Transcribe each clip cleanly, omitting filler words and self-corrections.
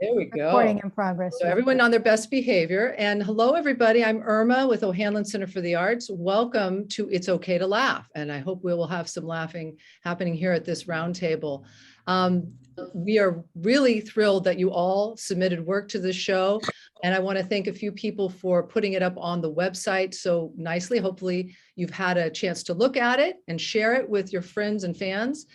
There we go. Recording in progress. So everyone on their best behavior. And hello, everybody. I'm Irma with O'Hanlon Center for the Arts. Welcome to It's Okay to Laugh. And I hope we will have some laughing happening here at this roundtable. We are really thrilled that you all submitted work to this show. And I want to thank a few people for putting it up on the website so nicely. Hopefully you've had a chance to look at it and share it with your friends and fans.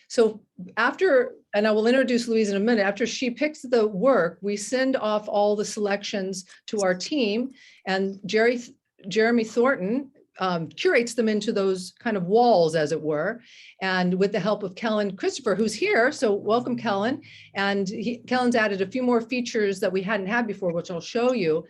So after, and I will introduce Louise in a minute, after she picks the work, we send off all the selections to our team, and Jeremy Thornton curates them into those kind of walls, as it were, and with the help of Kellen Christopher, who's here. So welcome, Kellen. And Kellen's added a few more features that we hadn't had before, which I'll show you.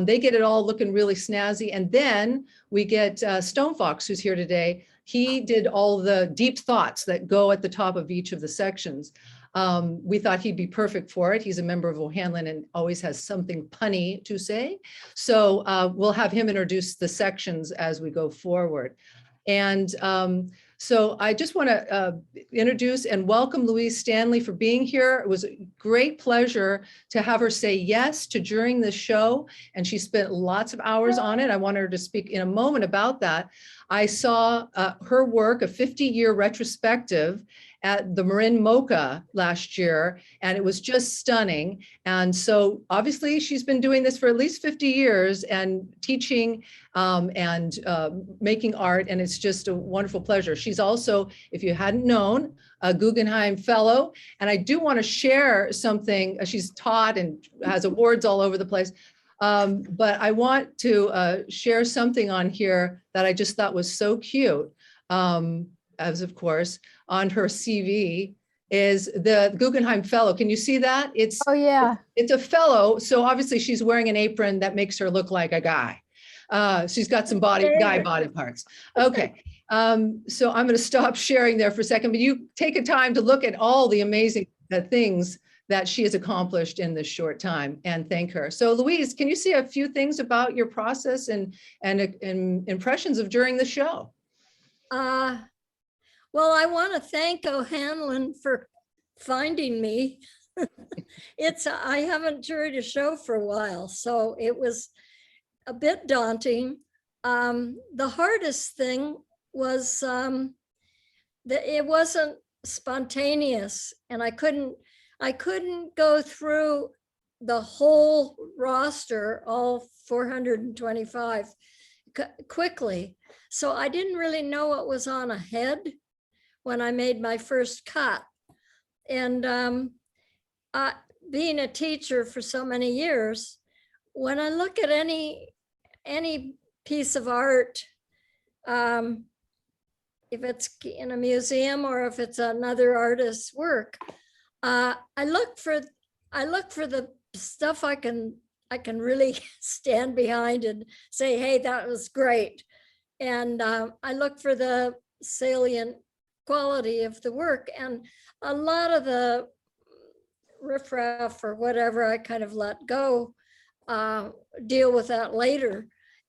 They get it all looking really snazzy. And then we get Stone Fox, who's here today. He did all the deep thoughts that go at the top of each of the sections. We thought he'd be perfect for it. He's a member of O'Hanlon and always has something punny to say. So we'll have him introduce the sections as we go forward. And so I just want to introduce and welcome Louise Stanley for being here. It was a great pleasure to have her say yes to During this show, and she spent lots of hours on it. I want her to speak in a moment about that. I saw her work, a 50-year retrospective at the Marin MoCA last year, and it was just stunning. And so obviously she's been doing this for at least 50 years and teaching and making art, and it's just a wonderful pleasure. She's also, if you hadn't known, a Guggenheim Fellow, and I do want to share something. She's taught and has awards all over the place. But I want to share something on here that I just thought was so cute, as of course, on her CV is the Guggenheim Fellow. Can you see that? It's, oh yeah, it's a fellow. So obviously she's wearing an apron that makes her look like a guy. She's got some guy body parts. Okay. So I'm going to stop sharing there for a second, but you take a time to look at all the amazing things that she has accomplished in this short time, and thank her. So Louise, can you say a few things about your process and impressions of During the show? Well, I want to thank O'Hanlon for finding me. I haven't juried a show for a while, so it was a bit daunting. The hardest thing was that it wasn't spontaneous, and I couldn't go through the whole roster, all 425, quickly. So I didn't really know what was on ahead when I made my first cut. And being a teacher for so many years, when I look at any piece of art, if it's in a museum or if it's another artist's work, I look for the stuff I can really stand behind and say, hey, that was great. And I look for the salient quality of the work, and a lot of the riffraff or whatever I kind of let go, deal with that later.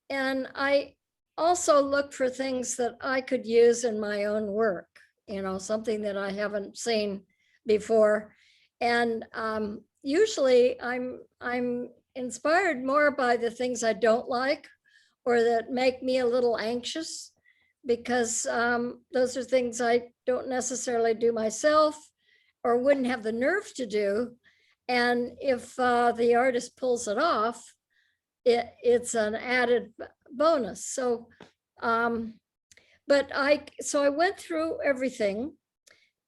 And I also look for things that I could use in my own work, something that I haven't seen before. And usually I'm inspired more by the things I don't like or that make me a little anxious, because those are things I don't necessarily do myself or wouldn't have the nerve to do. And if the artist pulls it off, it's an added bonus. So, so I went through everything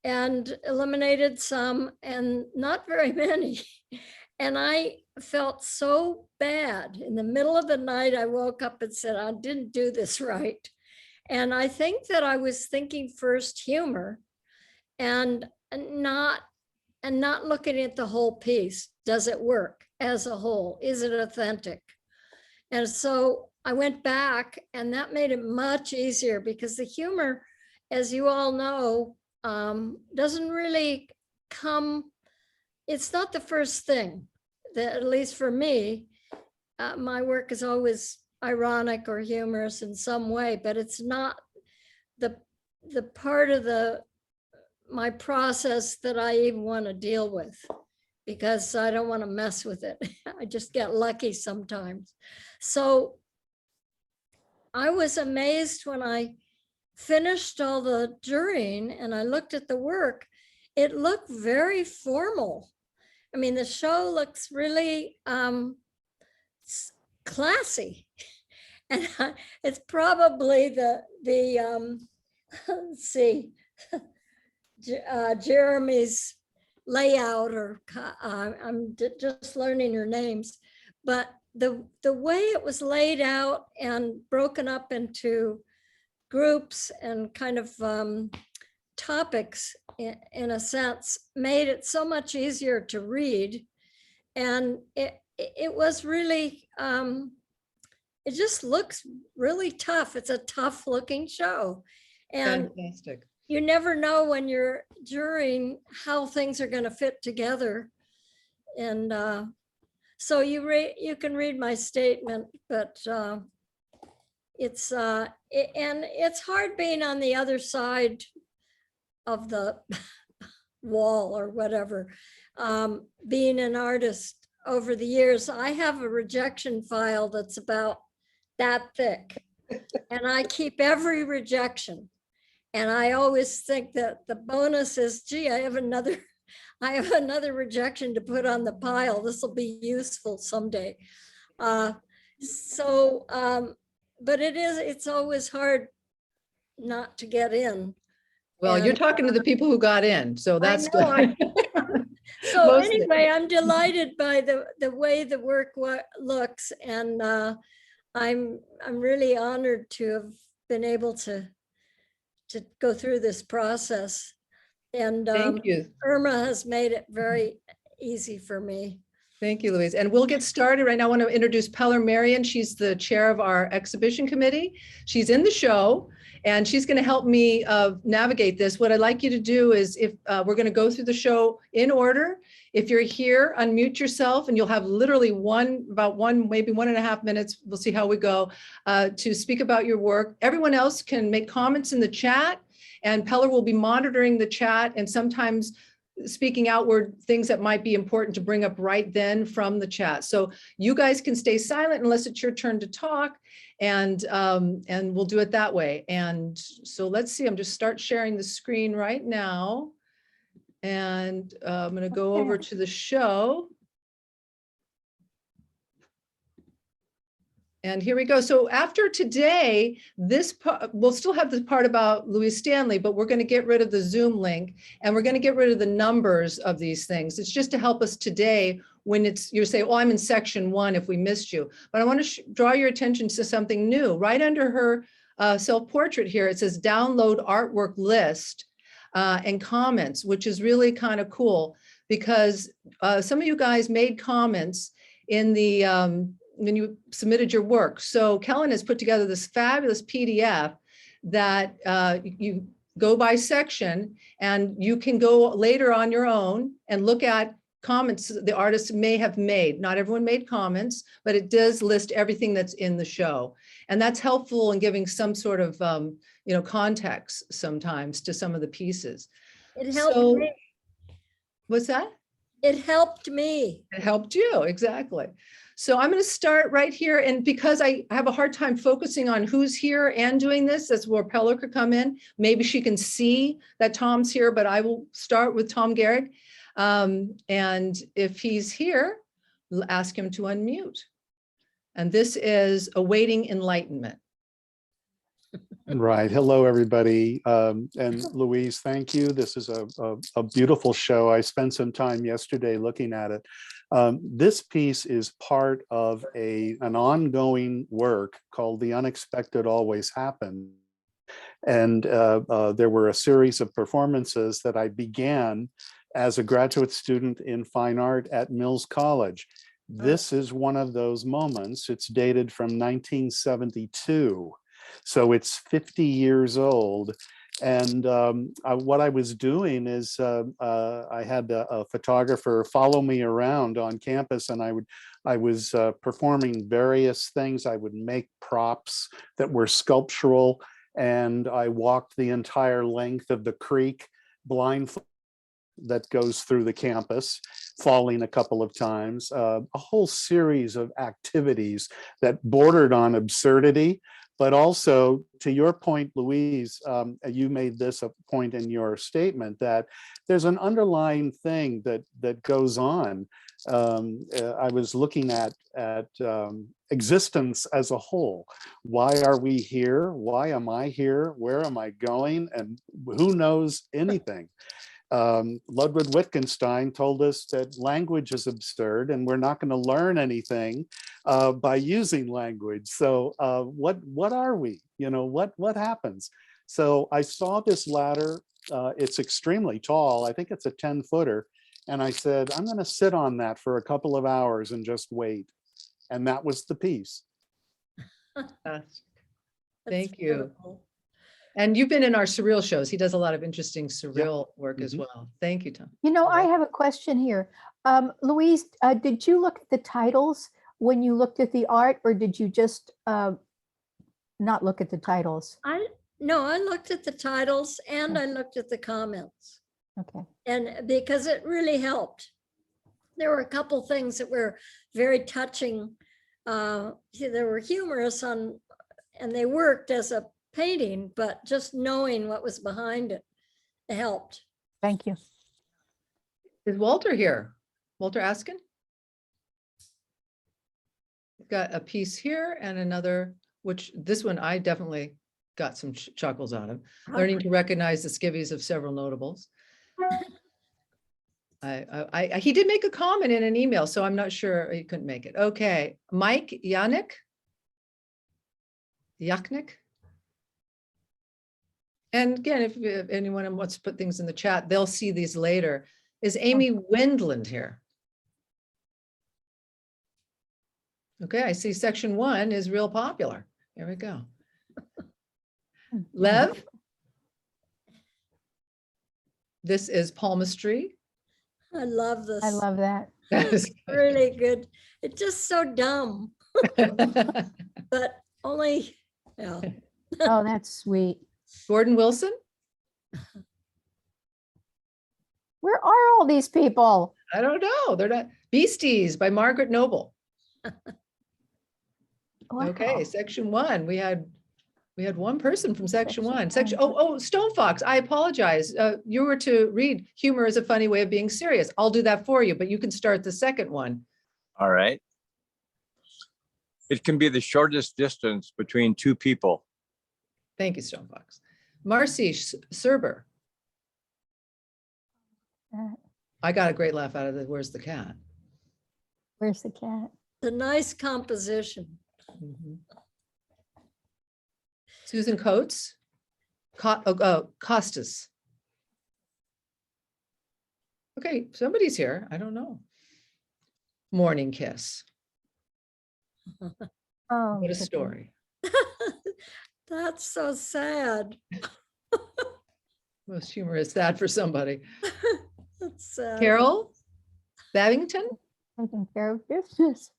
and eliminated some and not very many. And I felt so bad. In the middle of the night, I woke up and said, I didn't do this right. And I think that I was thinking first humor and not looking at the whole piece. Does it work as a whole? Is it authentic? And so I went back, and that made it much easier, because the humor, as you all know, doesn't really come, it's not the first thing, that, at least for me, my work is always ironic or humorous in some way, but it's not the part of my process that I even want to deal with. because I don't want to mess with it. I just get lucky sometimes. So I was amazed when I finished all the jurying and I looked at the work. It looked very formal. I mean, the show looks really classy. And it's probably the let's see, Jeremy's layout, or I'm just learning your names, but the way it was laid out and broken up into groups and kind of topics in a sense made it so much easier to read. And it was really, it just looks really tough. It's a tough looking show. And Fantastic. you never know when you're jurying how things are going to fit together. And so you can read my statement, but it's and it's hard being on the other side of the wall or whatever. Being an artist over the years, I have a rejection file that's about that thick, and I keep every rejection. And I always think that the bonus is, gee, I have another rejection to put on the pile. This will be useful someday. But it's always hard not to get in. Well, you're talking to the people who got in, so that's good. So anyway, I'm delighted by the way the work looks, and I'm really honored to have been able to go through this process. And Thank you. Irma has made it very easy for me. Thank you, Louise. And we'll get started right now. I want to introduce Peller Marion. She's the chair of our exhibition committee. She's in the show, and she's going to help me navigate this. What I'd like you to do is, if we're going to go through the show in order. If you're here, unmute yourself, and you'll have literally maybe 1.5 minutes. We'll see how we go to speak about your work. Everyone else can make comments in the chat, and Peller will be monitoring the chat and sometimes speaking outward things that might be important to bring up right then from the chat. So you guys can stay silent unless it's your turn to talk, and we'll do it that way. And so let's see, I'm just start sharing the screen right now. And I'm going to go over to the show. And here we go. So after today, we'll still have the part about Louise Stanley, but we're going to get rid of the Zoom link, and we're going to get rid of the numbers of these things. It's just to help us today when you say, oh, I'm in section 1 if we missed you. But I want to draw your attention to something new. Right under her self-portrait here, it says download artwork list and comments, which is really kind of cool, because some of you guys made comments in the when you submitted your work. So Kellen has put together this fabulous PDF that you go by section, and you can go later on your own and look at comments the artists may have made. Not everyone made comments, but it does list everything that's in the show. And that's helpful in giving some sort of context sometimes to some of the pieces. It helped me. What's that? It helped me. It helped you, exactly. So I'm going to start right here. And because I have a hard time focusing on who's here and doing this, that's where Peller could come in. Maybe she can see that Tom's here, but I will start with Tom Garrick. And if he's here, ask him to unmute. And this is Awaiting Enlightenment. Right. Hello, everybody. And Louise, thank you. This is a beautiful show. I spent some time yesterday looking at it. This piece is part of an ongoing work called The Unexpected Always Happens. And there were a series of performances that I began as a graduate student in fine art at Mills College. This is one of those moments. It's dated from 1972. So it's 50 years old. And what I was doing is I had a photographer follow me around on campus, and I was performing various things. I would make props that were sculptural, and I walked the entire length of the creek blindfolded that goes through the campus, falling a couple of times, a whole series of activities that bordered on absurdity. But also, to your point, Louise, you made this a point in your statement that there's an underlying thing that goes on. I was looking at existence as a whole. Why are we here? Why am I here? Where am I going? And who knows anything? Ludwig Wittgenstein told us that language is absurd and we're not going to learn anything by using language. So what are we? You know, what happens? So I saw this ladder. It's extremely tall. I think it's a 10-footer. And I said, I'm going to sit on that for a couple of hours and just wait. And that was the piece. Thank you. Beautiful. And you've been in our surreal shows. He does a lot of interesting surreal work as well. Thank you, Tom. You know, I have a question here. Louise, did you look at the titles when you looked at the art, or did you just not look at the titles? No, I looked at the titles and I looked at the comments. Okay. And because it really helped. There were a couple things that were very touching. They were humorous and they worked as a painting, but just knowing what was behind it, it helped. Thank you. Is Walter here? Walter Askin? Got a piece here and another, which this one I definitely got some chuckles out of. Learning to recognize the skivvies of several notables. He did make a comment in an email, so I'm not sure he couldn't make it. Okay, Mike Yaknick. And again, if anyone wants to put things in the chat, they'll see these later. Is Amy Wendland here? Okay, I see section 1 is real popular. There we go. Lev? This is palmistry. I love this. I love that. It's really good. It's just so dumb, but only, yeah. Oh, that's sweet. Gordon Wilson? Where are all these people? I don't know. They're not. Beasties by Margaret Noble. Wow. Okay, section 1. We had one person from section 1. Stone Fox, I apologize. You were to read humor is a funny way of being serious. I'll do that for you, but you can start the second one. All right. It can be the shortest distance between two people. Thank you, Stone Fox. Marcy Serber. I got a great laugh out of the where's the cat? Where's the cat? The nice composition. Mm-hmm. Susan Coates. Costas. Okay, somebody's here. I don't know. Morning Kiss. Oh, What a story. That's so sad. Most humor is sad for somebody. That's sad. Carol Babington. taking care of business.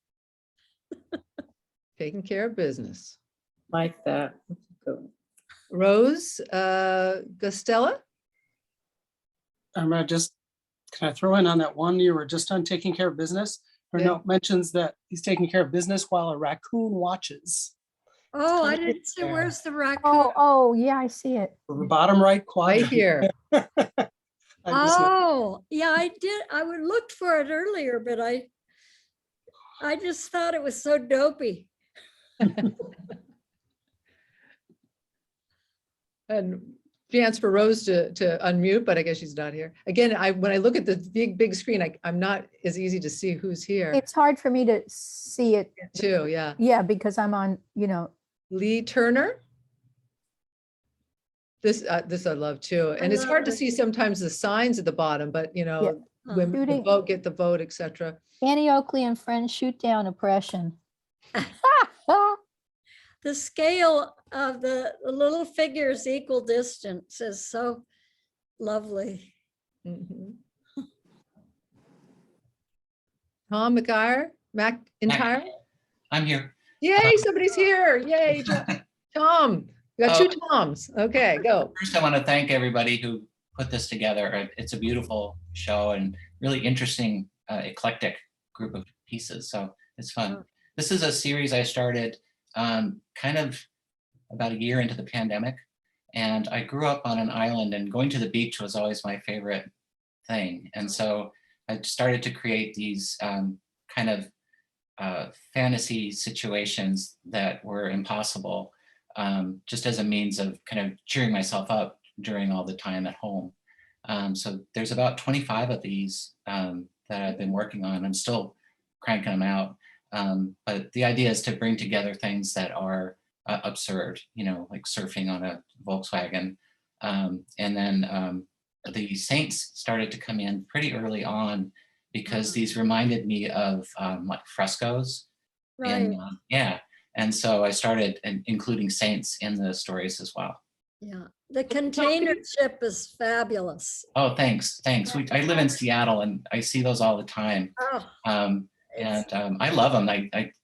Taking care of business. Like that. Good. Rose Gustella. Can I throw in on that one you were just on taking care of business? Her Yeah. note mentions that he's taking care of business while a raccoon watches. Oh, I kinda didn't see, there. where's the raccoon? Oh, yeah, I see it. The bottom right Right quadrant. here. I just- Oh, yeah, I did. I would looked for it earlier, but I just thought it was so dopey. And chance for Rose to unmute, but I guess she's not here. Again, when I look at the big screen, I'm not as easy to see who's here It's hard for me to see it. too. Yeah. Yeah, because I'm on, Lee Turner. This I love too. And it's hard to love it. see sometimes the signs at the bottom, but women the Shooting- vote, get the vote, etc. Annie Oakley and Friends shoot down oppression. The scale of the little figures equal distance is so lovely. Mhm. Tom McIntyre. I'm here. Yay, somebody's here. Yay, Tom. We got two Toms. Okay, go. First, I want to thank everybody who put this together. It's a beautiful show and really interesting, eclectic group of pieces. So it's fun. This is a series I started kind of about a year into the pandemic. And I grew up on an island, and going to the beach was always my favorite thing. And so I started to create these kind of fantasy situations that were impossible, just as a means of kind of cheering myself up during all the time at home. So there's about 25 of these that I've been working on. I'm still cranking them out. But the idea is to bring together things that are absurd, you know, like surfing on a Volkswagen. And then the saints started to come in pretty early on because these reminded me of like frescoes. Right. And yeah. And so I started including saints in the stories as well. Yeah. The container ship is fabulous. Oh, thanks. Thanks. I live in Seattle and I see those all the time. Oh, I love them.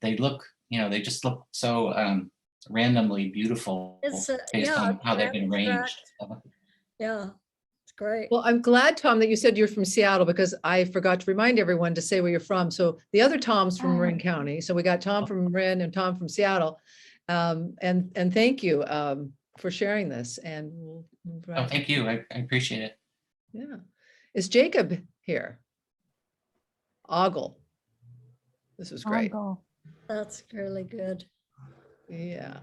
They look, you know, they just look so randomly beautiful It's based on how they've been arranged. yeah, it's great. Well, I'm glad, Tom, that you said you're from Seattle, because I forgot to remind everyone to say where you're from. So the other Tom's from Marin County. So we got Tom from Marin and Tom from Seattle. And thank you for sharing this. And we'll move Oh, right. thank you. I appreciate it. Yeah. Is Jacob here? Ogle. This was great. I'll That's really good. Yeah.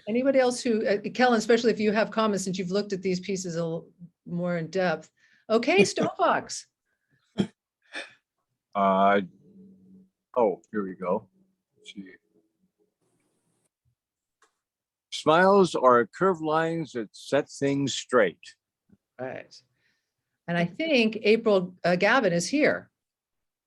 Anybody else who, Kellen, especially if you have comments, since you've looked at these pieces a little more in depth. Okay, Stonefox. Oh, here we go. Let's see. Smiles are curved lines that set things straight. Right. And I think April Gavin is here,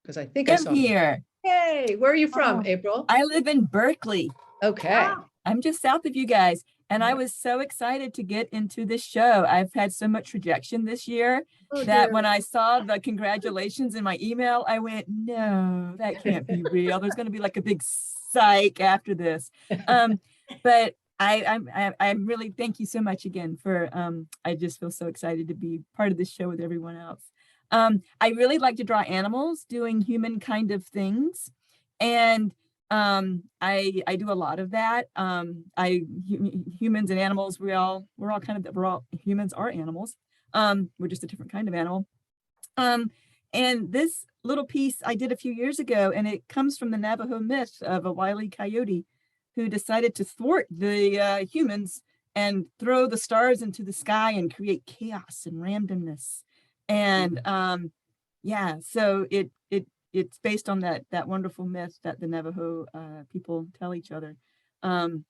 because I think I saw I'm him. here. Hey, where are you from, Oh. April? I live in Berkeley. Okay. I'm just south of you guys. And I was so excited to get into this show. I've had so much rejection this year Oh, that dear. when I saw the congratulations in my email, I went, no, that can't be real. There's going to be like a big psych after this. But I'm really, thank you so much again for, I just feel so excited to be part of this show with everyone else. I really like to draw animals doing human kind of things. And I do a lot of that. Humans and animals, we're all humans are animals. We're just a different kind of animal. And this little piece I did a few years ago, and it comes from the Navajo myth of a wily coyote who decided to thwart the humans and throw the stars into the sky and create chaos and randomness. And yeah, so it's based on that wonderful myth that the Navajo people tell each other. And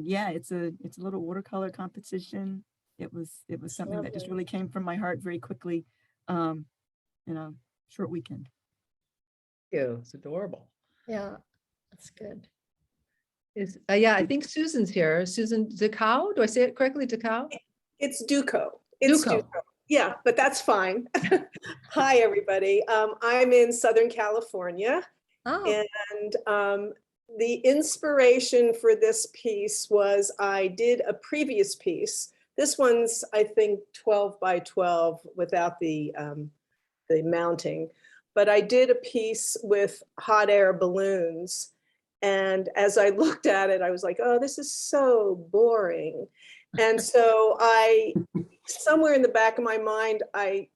yeah, it's a little watercolor competition. It was something that just really came from my heart very quickly in a short weekend. Thank you. It's adorable. Yeah, that's good. Yeah, I think Susan's here. Susan DeCow. Do I say it correctly? DeCow? It's Duco. It's Duco. Duco. Yeah, but that's fine. Hi, everybody. I'm in Southern California. Oh, And the inspiration for this piece was I did a previous piece. This one's, I think, 12 by 12 without the mounting. But I did a piece with hot air balloons. And as I looked at it, I was like, oh, this is so boring. And so somewhere in the back of my mind, I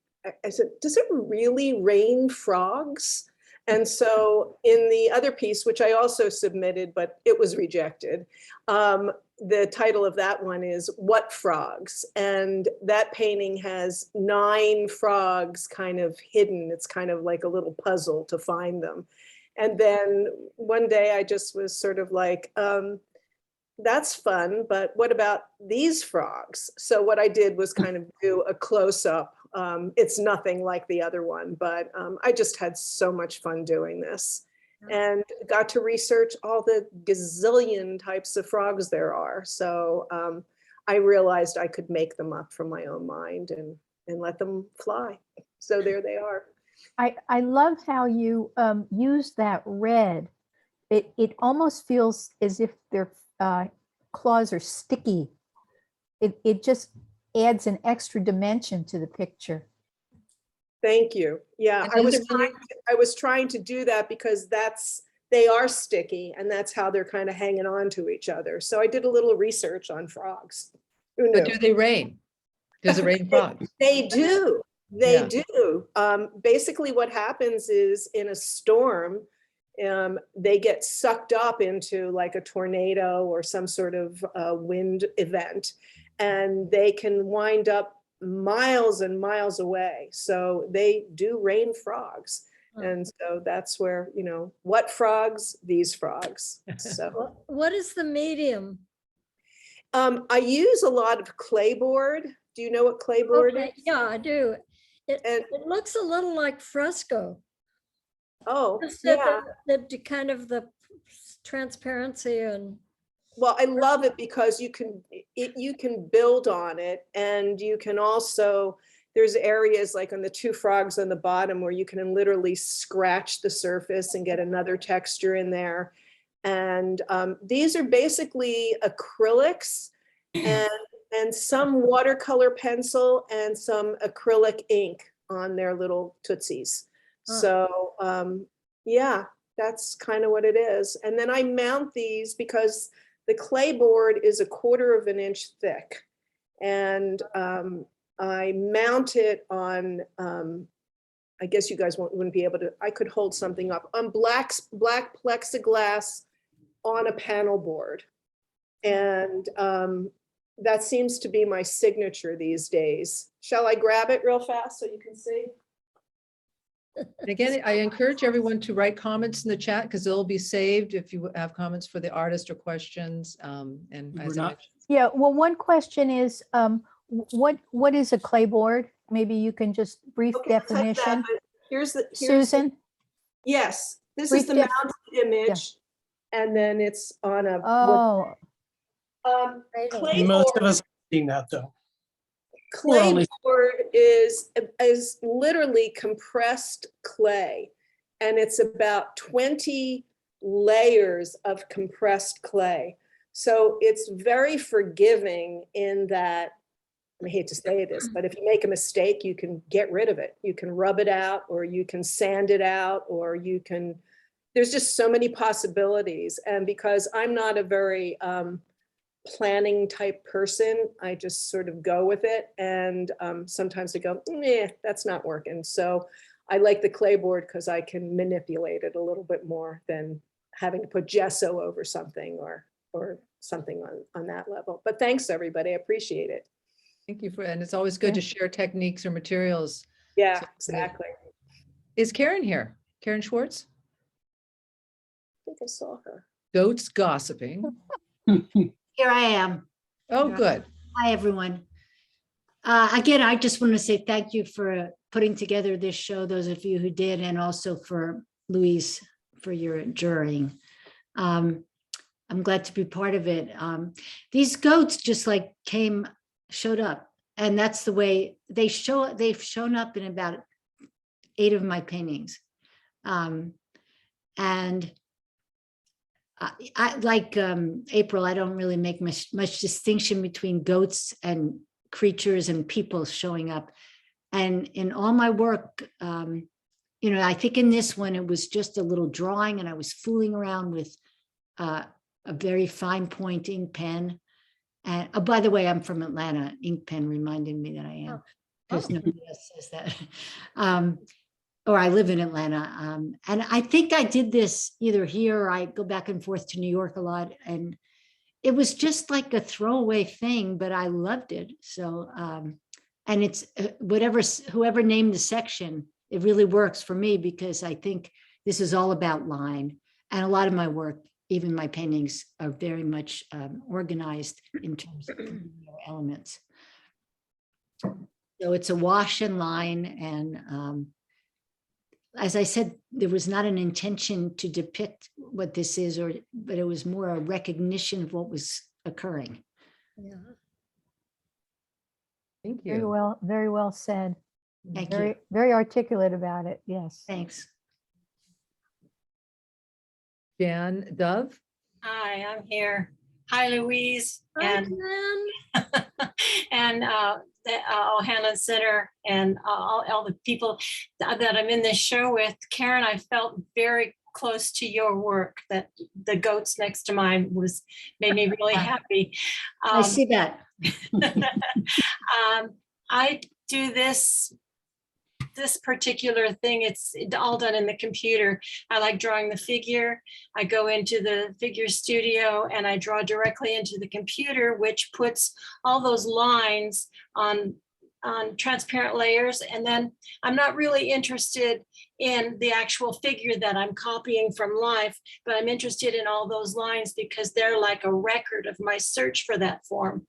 said, does it really rain frogs? And so in the other piece, which I also submitted, but it was rejected, the title of that one is What Frogs? And that painting has 9 frogs kind of hidden. It's kind of like a little puzzle to find them. And then one day I just was sort of like, that's fun, but what about these frogs? So what I did was kind of do a close-up. It's nothing like the other one, but I just had so much fun doing this and got to research all the gazillion types of frogs there are. So I realized I could make them up from my own mind and let them fly. So there they are. I love how you use that red. It almost feels as if their claws are sticky. It just adds an extra dimension to the picture. Thank you. Yeah, And I is was it really- trying to do that because they are sticky and that's how they're kind of hanging on to each other. So I did a little research on frogs. Who But knew? do they rain? Does it rain frogs? They do. They Yeah. do. Basically what happens is in a storm, they get sucked up into like a tornado or some sort of wind event, and they can wind up miles and miles away. So they do rain frogs. Oh. And so that's where, what frogs? These frogs. So What is the medium? I use a lot of clapboard. Do you know what clapboard Okay, is? yeah, I do. And It looks a little like fresco. oh, Just that yeah. the kind of the transparency and Well, I love it because you can build on it, and you can also, there's areas like on the two frogs on the bottom where you can literally scratch the surface and get another texture in there. And these are basically acrylics and some watercolor pencil and some acrylic ink on their little tootsies. So yeah, that's kind of what it is. And then I mount these because the clay board is 1/4 of an inch thick. And I mount it on, I guess you guys wouldn't be able to, I could hold something up on black plexiglass on a panel board. And that seems to be my signature these days. Shall I grab it real fast so you can see? And again, I encourage everyone to write comments in the chat because they'll be saved if you have comments for the artist or questions. And as I mentioned, Yeah, well, one question is, what is a clapboard? Maybe you can just brief Okay, I'll tell you that, definition. but here's Susan? yes, this Brief is the def- mounted image. And then it's on a Oh, clay Most board. of us have seen that though. We're Clay only- board is literally compressed clay, and it's about 20 layers of compressed clay. So it's very forgiving in that, I hate to say this, but if you make a mistake, you can get rid of it. You can rub it out, or you can sand it out, or you can, there's just so many possibilities. And because I'm not a very planning type person, I just sort of go with it. And sometimes I go, that's not working. So I like the clay board because I can manipulate it a little bit more than having to put gesso over something or something on that level. But thanks, everybody. I appreciate it. thank you for, and it's always good to share techniques or materials. Yeah, So- exactly. Is Karen here? Karen Schwartz? I think I saw her. Goats gossiping. Here I am. Oh, good. Hi, everyone. Again, I just want to say thank you for putting together this show, those of you who did, and also for Louise for your jurying. I'm glad to be part of it. These goats just like showed up, and that's the way they've shown up in about 8 of my paintings. And I like April, I don't really make much distinction between goats and creatures and people showing up. And in all my work, I think in this one, it was just a little drawing, and I was fooling around with a very fine point ink pen. And by the way, I'm from Atlanta. Ink pen reminded me that I am, because nobody else says that. Or I live in Atlanta. And I think I did this either here, or I go back and forth to New York a lot. And it was just like a throwaway thing, but I loved it. So, and it's whoever named the section, it really works for me, because I think this is all about line. And a lot of my work, even my paintings, are very much organized in terms of elements. So it's a wash and line. And as I said, there was not an intention to depict what this is, but it was more a recognition of what was occurring. yeah. Thank very you. very well said. Thank Very, you. very articulate about it. Yes. Thanks. Jan Dove? Hi, I'm here. Hi, Louise. Hi, And, Jen. and the O'Hanlon Center and all the people that I'm in this show with. Karen, I felt very close to your work. That the goats next to mine made me really happy. I see that. I do this particular thing. It's all done in the computer. I like drawing the figure. I go into the figure studio and I draw directly into the computer, which puts all those lines on transparent layers. And then I'm not really interested in the actual figure that I'm copying from life, but I'm interested in all those lines because they're like a record of my search for that form.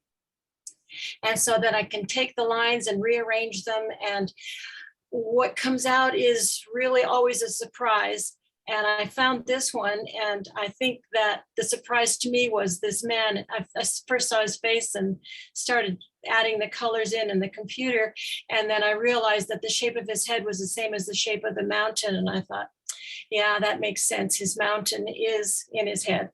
And so that I can take the lines and rearrange them, and what comes out is really always a surprise. And I found this one, and I think that the surprise to me was this man. I first saw his face and started adding the colors in the computer. And then I realized that the shape of his head was the same as the shape of the mountain. And I thought, yeah, that makes sense. His mountain is in his head.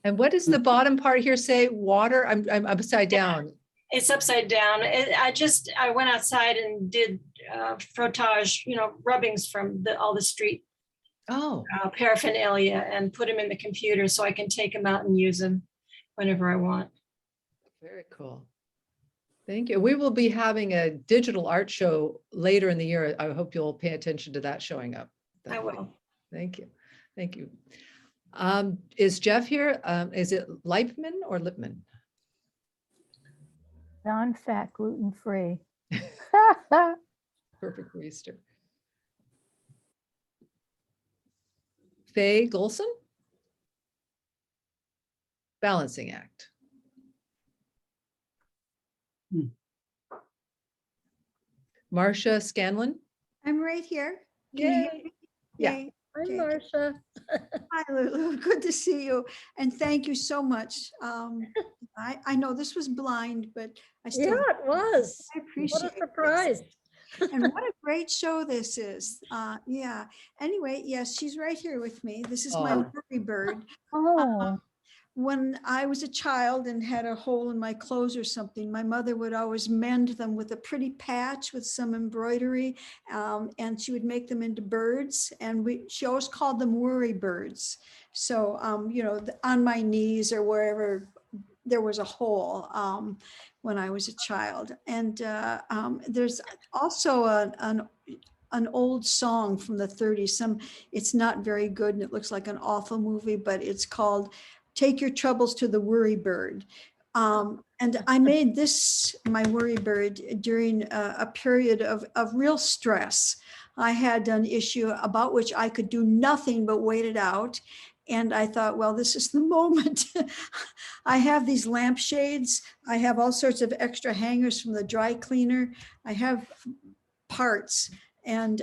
And what does the bottom part here say? Water? I'm upside down. It's upside down. I went outside and did frottage, rubbings from all the street paraphernalia, and put them in the computer so I can take them out and use them whenever I want. Very cool. Thank you. We will be having a digital art show later in the year. I hope you'll pay attention to that showing up. I will. Thank you. Thank you. Is Jeff here? Is it Leipman or Lipman? Non-fat, gluten-free. Perfect for Easter. Faye Golson? Balancing act. Marcia Scanlon? I'm right here. Can you hear me? Yeah. Yay. Hi, Okay. Marcia. Hi, Lulu. Good to see you. And thank you so much. I know this was blind, but I still Yeah, it was. I appreciate What a this. surprise. And what a great show this is. Yeah. Anyway, yes, she's right here with me. This is my Oh. worry bird. Oh, When I was a child and had a hole in my clothes or something, my mother would always mend them with a pretty patch with some embroidery, and she would make them into birds. And she always called them worry birds. So, on my knees or wherever there was a hole when I was a child. And there's also an old song from the 30s. It's not very good and it looks like an awful movie, but it's called Take Your Troubles to the Worry Bird. And I made this my worry bird during a period of real stress. I had an issue about which I could do nothing but wait it out. And I thought, well, this is the moment. I have these lampshades. I have all sorts of extra hangers from the dry cleaner. I have parts. And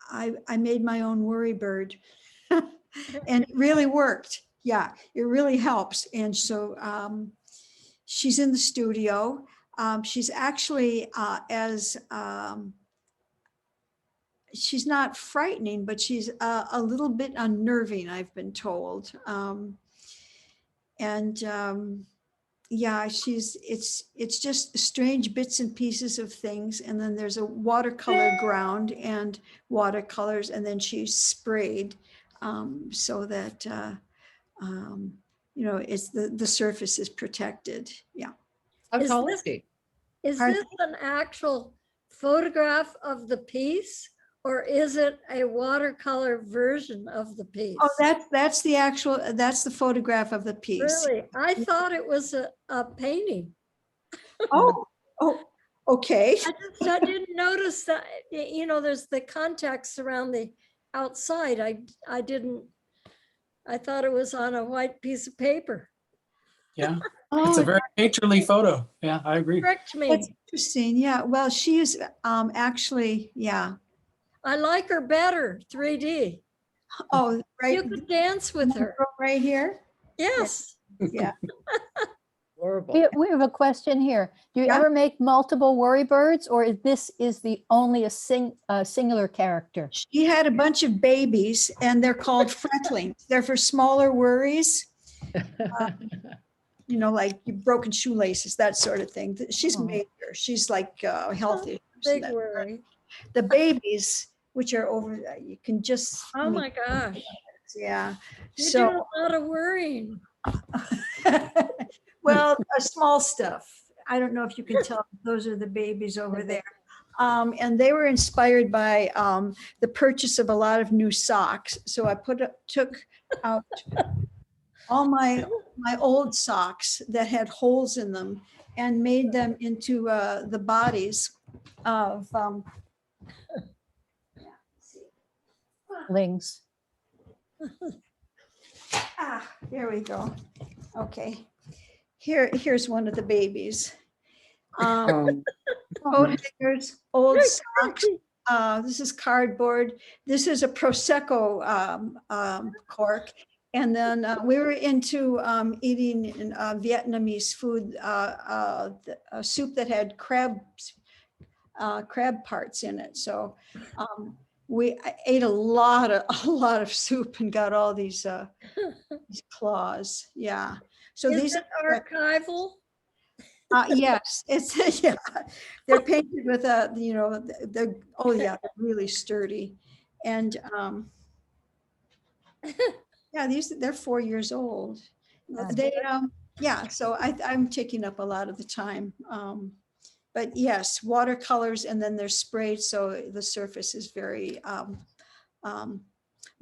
I made my own worry bird. And it really worked. Yeah, it really helps. And so she's in the studio. She's actually she's not frightening, but she's a little bit unnerving, I've been told. Yeah, it's just strange bits and pieces of things. And then there's a watercolor ground and watercolors, and then she's sprayed so that it's the surface is protected. Yeah. How Is tall this- is he? Is Pardon? this an actual photograph of the piece, or is it a watercolor version of the piece? Oh, that's the photograph of the piece. Really? I thought it was a painting. Oh, okay. I didn't notice that, there's the context around the outside. I thought it was on a white piece of paper. Yeah, it's a very painterly photo. Yeah, I agree. Correct me. That's interesting. Yeah. Well, she is actually, yeah. I like her better, 3D. Oh, right. You could dance with her. Right here. Yes. Yeah. Horrible. we have a question here. Do you Yeah. ever make multiple worry birds, or is this the only a singular character? She had a bunch of babies, and they're called fretlings. They're for smaller worries. you know, like broken shoelaces, that sort of thing. She's Oh. major. She's like health issues. Big and that. worry. The babies, which are over, you can just. Oh my gosh. Yeah. You do So, a lot of worrying. well, small stuff. I don't know if you can tell, those are the babies over there. And they were inspired by the purchase of a lot of new socks. So I took out all my old socks that had holes in them and made them into the bodies of Lings. there we go. Okay. Here's one of the babies. Coat hangers, old socks. This is cardboard. This is a Prosecco cork. And then we were into eating Vietnamese food, a soup that had crab parts in it. So I ate a lot of soup and got all these claws. Yeah. So Is these it archival? yes, it's yeah. They're painted with you know, they're oh yeah, they're really sturdy, and yeah, they're 4 years old. They yeah, so I'm taking up a lot of the time. But yes, watercolors, and then they're sprayed, so the surface is very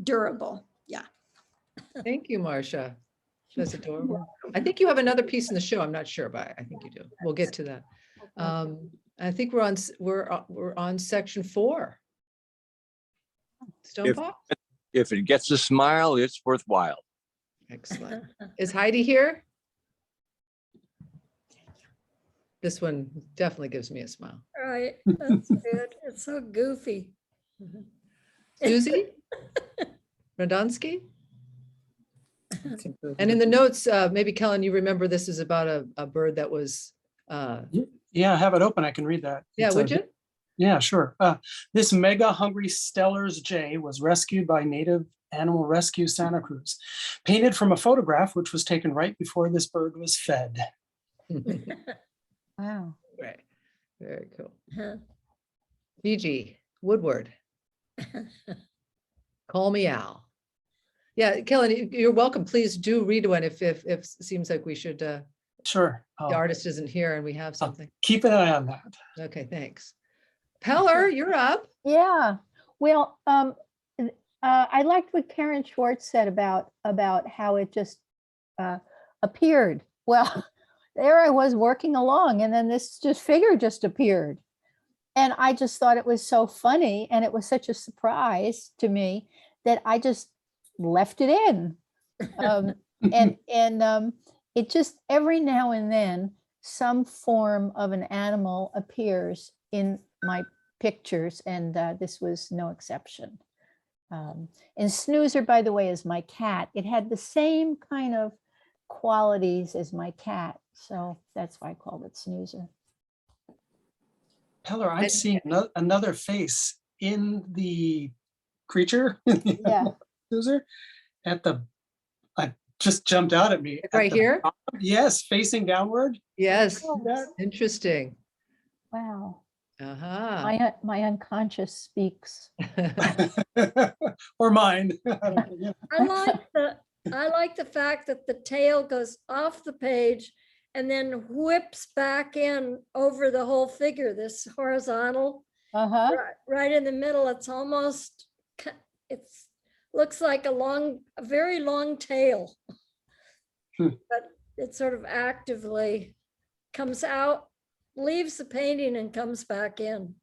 durable. Yeah. Thank you, Marcia. That's adorable. I think you have another piece in the show. I'm not sure, but I think you do. We'll get to that. I think we're on section 4. Stone Pop? If it gets a smile, it's worthwhile. Excellent. Is Heidi here? This one definitely gives me a smile. Right, that's good. It's so goofy. Susie? Radonsky? And in the notes, maybe Kellen, you remember this is about a bird that was. Yeah, I have it open. I can read that. Yeah, It's would you? Yeah, sure. This mega hungry Steller's jay was rescued by Native Animal Rescue Santa Cruz, painted from a photograph which was taken right before this bird was fed. Wow. Right. Very cool. Huh. Gigi Woodward. Call me Al. Yeah, Kellen, you're welcome. Please do read one if it seems like we should. Sure. The artist isn't here and we have something. Keep an eye on that. Okay, thanks. Peller, you're up. Yeah. Well, I liked what Karen Schwartz said about how it just appeared. Well, there I was working along, and then this figure just appeared. And I just thought it was so funny, and it was such a surprise to me that I just left it in. And it just every now and then some form of an animal appears in my pictures, and this was no exception. And Snoozer, by the way, is my cat. It had the same kind of qualities as my cat, so that's why I called it Snoozer. Peller, I see another face in the creature. Yeah. Snoozer, I just jumped out at me. Right here? Bottom. Yes, facing downward. Yes. Oh, that- Interesting. Wow. Uh-huh. My unconscious speaks. Or mine. I like the fact that the tail goes off the page and then whips back in over the whole figure, this horizontal. Right in the middle. It's almost, looks like a very long tail. But it sort of actively comes out, leaves the painting and comes back in.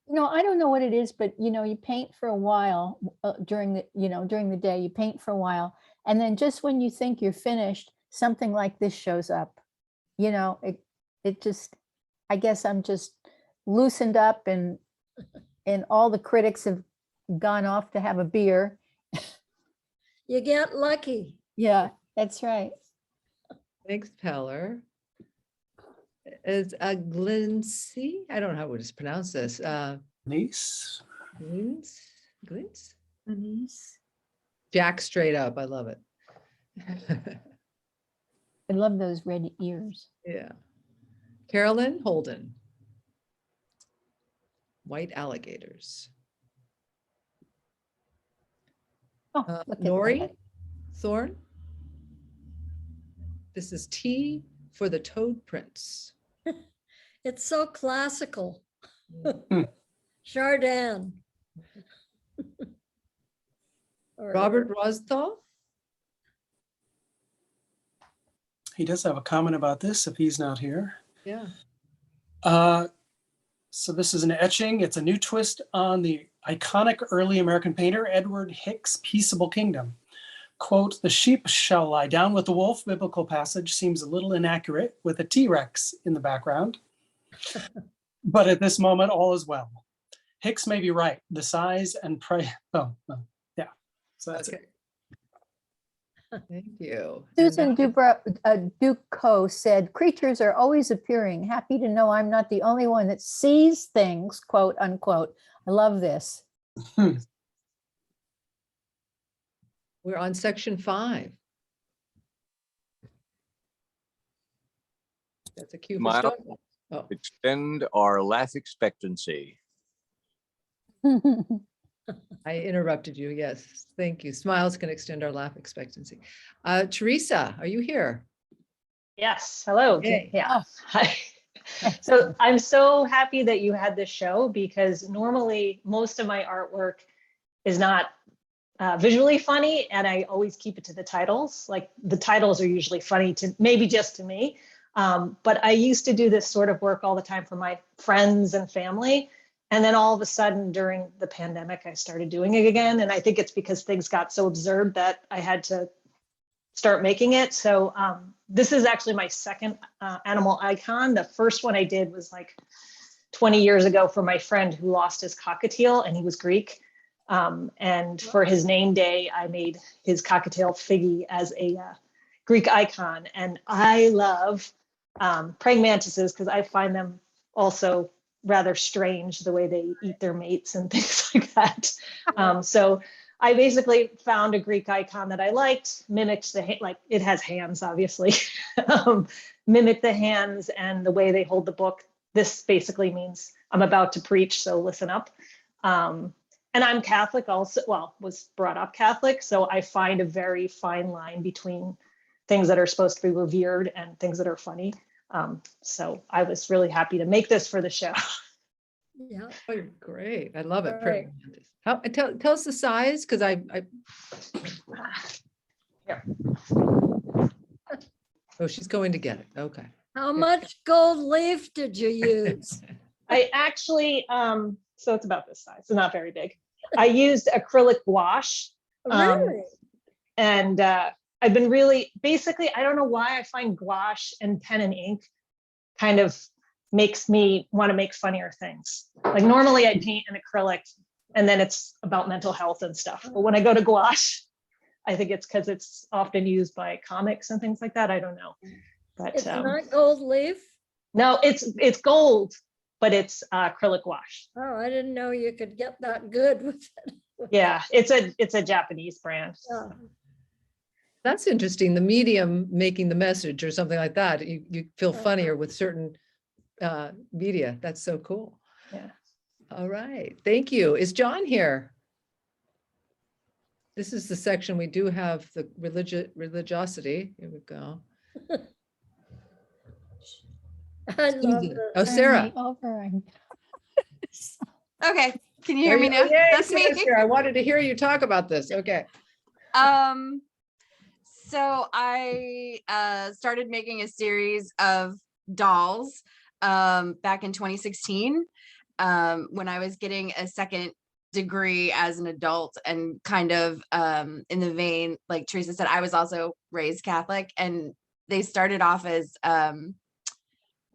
No, I don't know what it is, but you paint for a while during the day, you paint for a while. And then just when you think you're finished, something like this shows up. It just, I guess I'm just loosened up, and all the critics have gone off to have a beer. You get lucky. Yeah, that's right. Thanks, Peller. Is a Glincy? I don't know how to pronounce this. Nice. Glince? Jack straight up. I love it. love those red ears. Yeah. Carolyn Holden. White alligators. Oh, look at Nori that. Thorne. This is T for the Toad Prince. It's so classical. Hmm. Chardin. Robert Rosthal. He does have a comment about this if he's not here. Yeah. So this is an etching. It's a new twist on the iconic early American painter Edward Hicks' Peaceable Kingdom. Quote, "The sheep shall lie down with the wolf," biblical passage, seems a little inaccurate with a T-Rex in the background. But at this moment, all is well. Hicks may be right. The size and price. Yeah. So that's it. Thank you. Susan Ducot said, "Creatures are always appearing. Happy to know I'm not the only one that sees things," quote unquote. I love this. We're on section 5. That's a cue for Smile. Stonewall. Oh. Extend our laugh expectancy. I interrupted you. Yes, thank you. Smiles can extend our life expectancy. Teresa, are you here? Yes. Hello. Yay. Yeah. Hi. So I'm so happy that you had this show, because normally most of my artwork is not visually funny, and I always keep it to the titles. Like, the titles are usually funny to maybe just to me. But I used to do this sort of work all the time for my friends and family. And then all of a sudden during the pandemic, I started doing it again. And I think it's because things got so absurd that I had to start making it. So this is actually my second animal icon. The first one I did was like 20 years ago for my friend who lost his cockatiel, and he was Greek. And for his name day, I made his cockatiel figgy as a Greek icon. And I love praying mantises because I find them also rather strange, the way they eat their mates and things like that. So I basically found a Greek icon that I liked, mimicked the, like, it has hands, obviously, mimicked the hands and the way they hold the book. This basically means I'm about to preach, so listen up. And I'm Catholic also, well, was brought up Catholic. So I find a very fine line between things that are supposed to be revered and things that are funny. So I was really happy to make this for the show. Yeah. Oh, you're great. I love it. All Pretty. How, tell us the size, because Here. Oh, she's going to get it. Okay. How much gold leaf did you use? I actually, so it's about this size, so not very big. I used acrylic gouache. Really? And I've been really, basically, I don't know why I find gouache and pen and ink kind of makes me want to make funnier things. Like, normally I paint an acrylic and then it's about mental health and stuff. But when I go to gouache, I think it's because it's often used by comics and things like that. I don't know. But It's not gold leaf? no, it's gold, but it's acrylic gouache. Oh, I didn't know you could get that good with it. Yeah, it's a Japanese brand. Yeah. That's interesting. The medium making the message or something like that. You feel funnier with certain media. That's so cool. Yeah. All right. Thank you. Is John here? This is the section we do have the religiosity. Here we go. I love Susan. it. Oh, Sarah. Okay, can you hear me now? Yay, That's me. Sarah, I wanted to hear you talk about this. Okay. So I started making a series of dolls back in 2016 when I was getting a second degree as an adult, and kind of in the vein, like Teresa said, I was also raised Catholic, and they started off as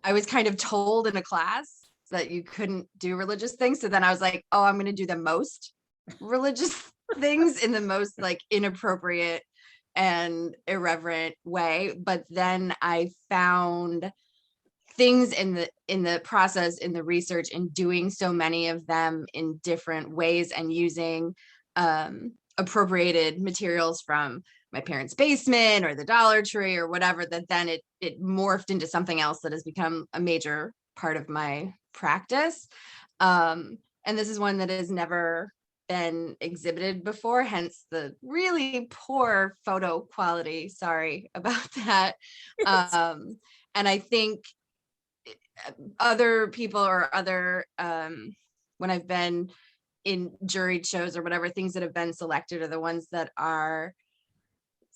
I was kind of told in a class that you couldn't do religious things. So then I was like, oh, I'm going to do the most religious things in the most like inappropriate and irreverent way. But then I found things in the process, in the research, in doing so many of them in different ways and using appropriated materials from my parents' basement or the Dollar Tree or whatever, that then it morphed into something else that has become a major part of my practice. And this is one that has never been exhibited before, hence the really poor photo quality. Sorry about that. And I think other people or other, when I've been in juried shows or whatever, things that have been selected are the ones that are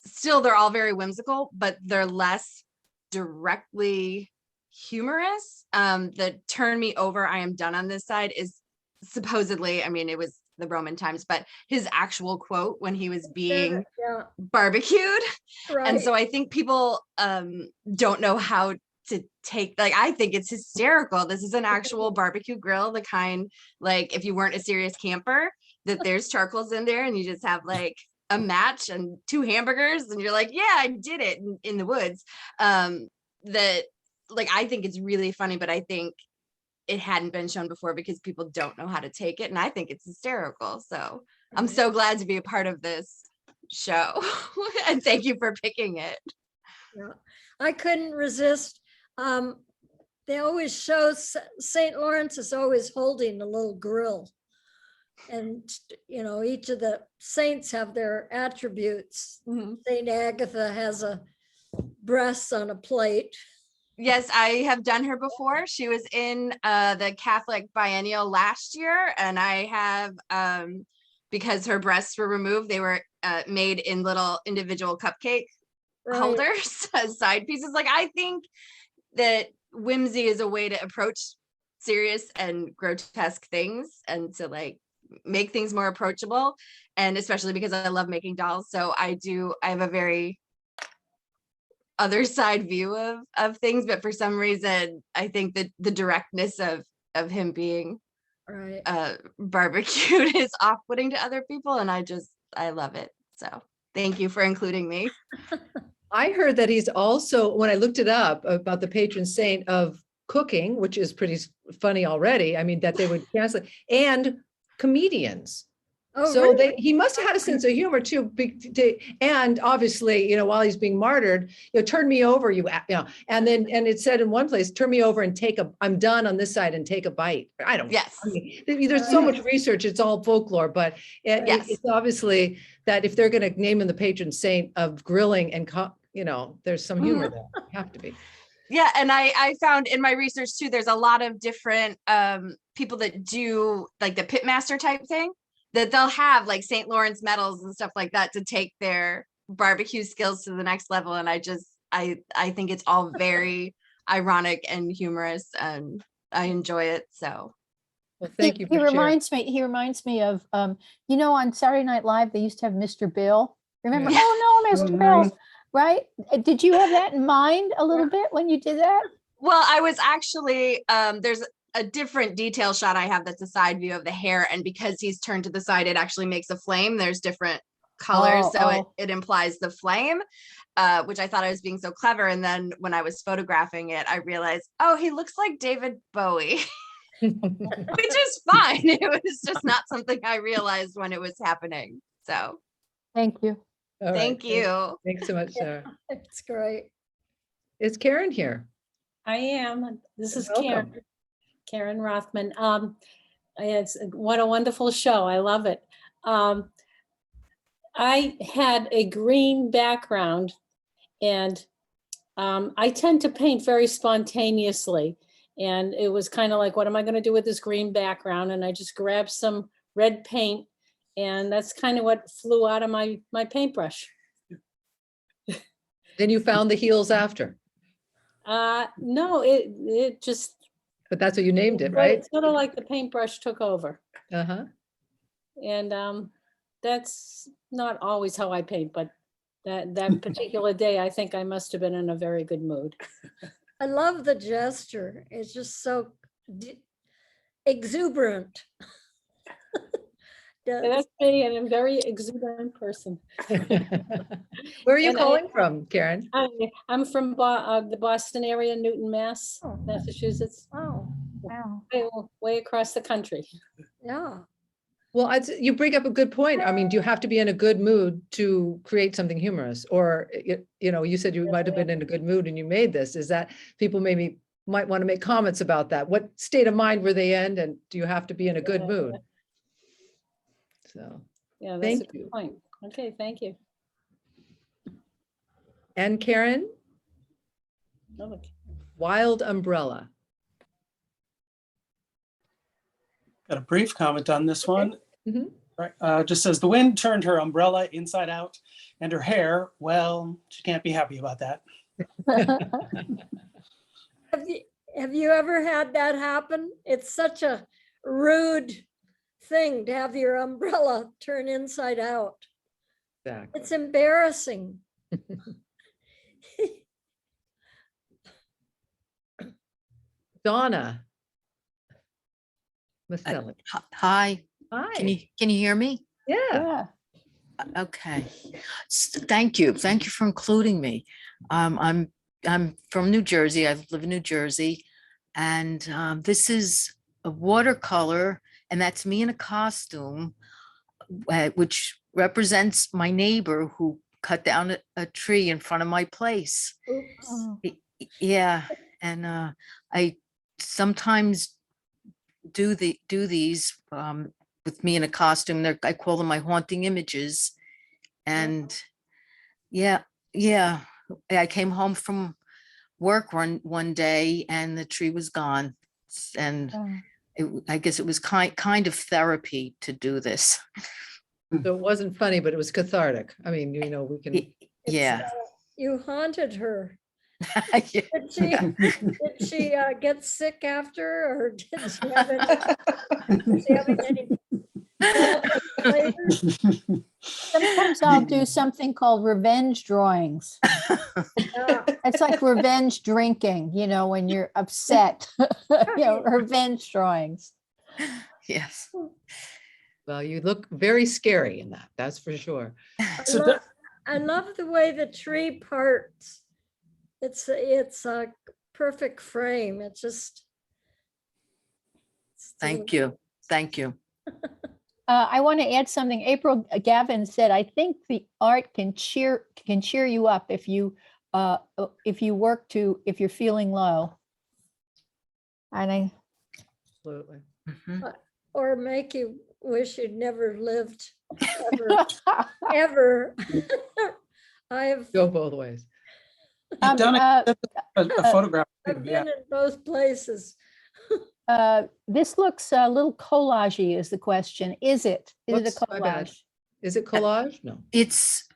still, they're all very whimsical, but they're less directly humorous. The Turn Me Over, I Am Done on This Side is supposedly, I mean, it was the Roman times, but his actual quote when he was being barbecued. Right. And so I think people don't know how to take, like, I think it's hysterical. This is an actual barbecue grill, the kind, like, if you weren't a serious camper, that there's charcoals in there and you just have like a match and 2 hamburgers and you're like, yeah, I did it in the woods. That, like, I think it's really funny, but I think it hadn't been shown before because people don't know how to take it. And I think it's hysterical. So I'm so glad to be a part of this show. And thank you for picking it. Yeah, I couldn't resist. They always show St. Lawrence is always holding a little grill. And, you know, each of the saints have their attributes. St. Agatha has a breast on a plate. Yes, I have done her before. She was in the Catholic Biennial last year, and I have, because her breasts were removed, they were made in little individual cupcake holders as side pieces. Like, I think that whimsy is a way to approach serious and grotesque things and to like make things more approachable. And especially because I love making dolls. So I have a very other side view of things, but for some reason I think that the directness of him being barbecued is off-putting to other people, and I love it. So thank you for including me. I heard that he's also, when I looked it up, about the patron saint of cooking, which is pretty funny already. I mean, that they would cancel, and comedians. Oh, so really? he must have had a sense of humor too. And obviously, you know, while he's being martyred, you know, turn me over, you know, and it said in one place, turn me over and I'm done on this side and take a bite. I don't know. Yes. I mean, there's so much research, it's all folklore, but it's obviously that if they're going to name him the patron saint of grilling and, you know, there's some humor there. Have to be. Yeah, and I found in my research too, there's a lot of different people that do like the pitmaster type thing, that they'll have like St. Lawrence medals and stuff like that to take their barbecue skills to the next level. And I think it's all very ironic and humorous, and I enjoy it. So well, thank you. He reminds me of, you know, on Saturday Night Live, they used to have Mr. Bill. Remember? Yeah. Oh no, Mr. Bill. Right? Did you have that in mind a little bit when you did that? Well, I was actually, there's a different detail shot I have that's a side view of the hair. And because he's turned to the side, it actually makes a flame. There's different colors. It implies the flame, which I thought I was being so clever. And then when I was photographing it, I realized, oh, he looks like David Bowie, which is fine. It was just not something I realized when it was happening. So thank you. All Thank right. you. Thanks so much, Sarah. It's great. Is Karen here? I am. This is Welcome. Karen Rothman. What a wonderful show. I love it. I had a green background, and I tend to paint very spontaneously. And it was kind of like, what am I going to do with this green background? And I just grabbed some red paint, and that's kind of what flew out of my paintbrush. Then you found the heels after. No, it just. But that's what you named it, right? It's sort of like the paintbrush took over. Uh-huh. And that's not always how I paint, but that particular day, I think I must have been in a very good mood. I love the gesture. It's just so exuberant. That's me, and I'm a very exuberant person. Where are you calling from, Karen? I'm from the Boston area, Newton, Massachusetts. Oh, wow. Way across the country. Yeah. Well, you bring up a good point. I mean, do you have to be in a good mood to create something humorous? Or, you said you might have been in a good mood and you made this. Is that people maybe might want to make comments about that? What state of mind were they in? And do you have to be in a good mood? So, Yeah, that's a thank good you. point. Okay, thank you. And Karen, Oh, okay. Wild Umbrella. Got a brief comment on this one. Mhm. Right, just says the wind turned her umbrella inside out and her hair, well, she can't be happy about that. Have you ever had that happen? It's such a rude thing to have your umbrella turn inside out. Exactly. It's embarrassing. Donna. Maselli. Hi, Hi. can you hear me? Yeah. Yeah. Okay. Thank you. Thank you for including me. I'm from New Jersey. I live in New Jersey, and this is a watercolor, and that's me in a costume, which represents my neighbor who cut down a tree in front of my place. Oops. Yeah, and I sometimes do these with me in a costume. I call them my haunting images. And yeah, I came home from work one day and the tree was gone. And I guess it was kind of therapy to do this. So it wasn't funny, but it was cathartic. I mean, we can. Yeah. You haunted her. Yeah. Did she get sick after, or did she have any flavors? Sometimes I'll do something called revenge drawings. It's like revenge drinking, when you're upset, revenge drawings. Yes. Well, you look very scary in that. That's for sure. I love the way the tree parts. It's a perfect frame. It's just. Thank you. Thank you. I want to add something. April Gavin said, I think the art can cheer you up if you work if you're feeling low. And Absolutely. Or make you wish you'd never lived ever. Go both ways. You've done a photograph. I've been in both places. This looks a little collage-y is the question. Is it? Is it a Whoops, my bad. collage? Is it collage? No. It's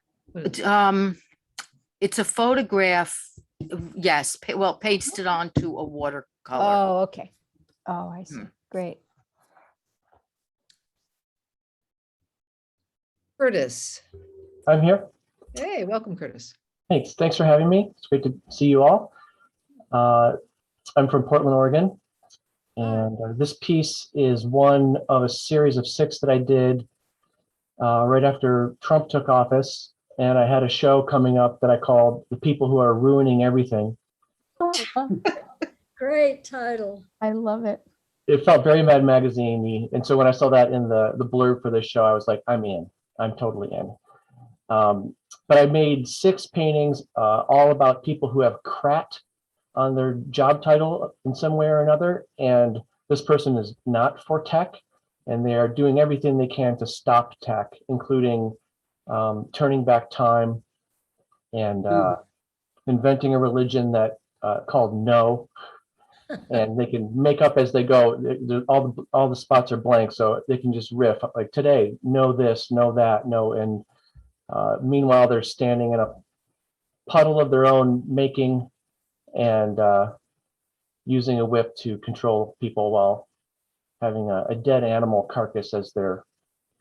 a photograph. Yes. Well, pasted onto a watercolor. Oh, okay. Oh, I see. Great. Curtis. I'm here. Hey, welcome, Curtis. Thanks for having me. It's great to see you all. I'm from Portland, Oregon, and this piece is one of a series of 6 that I did right after Trump took office, and I had a show coming up that I called "The People Who Are Ruining Everything." Great title. I love it. It felt very Mad Magazine-y, and so when I saw that in the blurb for this show, I was like, I'm in. I'm totally in. But I made 6 paintings, all about people who have CRAT on their job title in some way or another. And this person is not for tech, and they are doing everything they can to stop tech, including turning back time and inventing a religion that called No. And they can make up as they go. All the spots are blank, so they can just riff like today, no this, no that, no. And meanwhile, they're standing in a puddle of their own making and using a whip to control people while having a dead animal carcass as their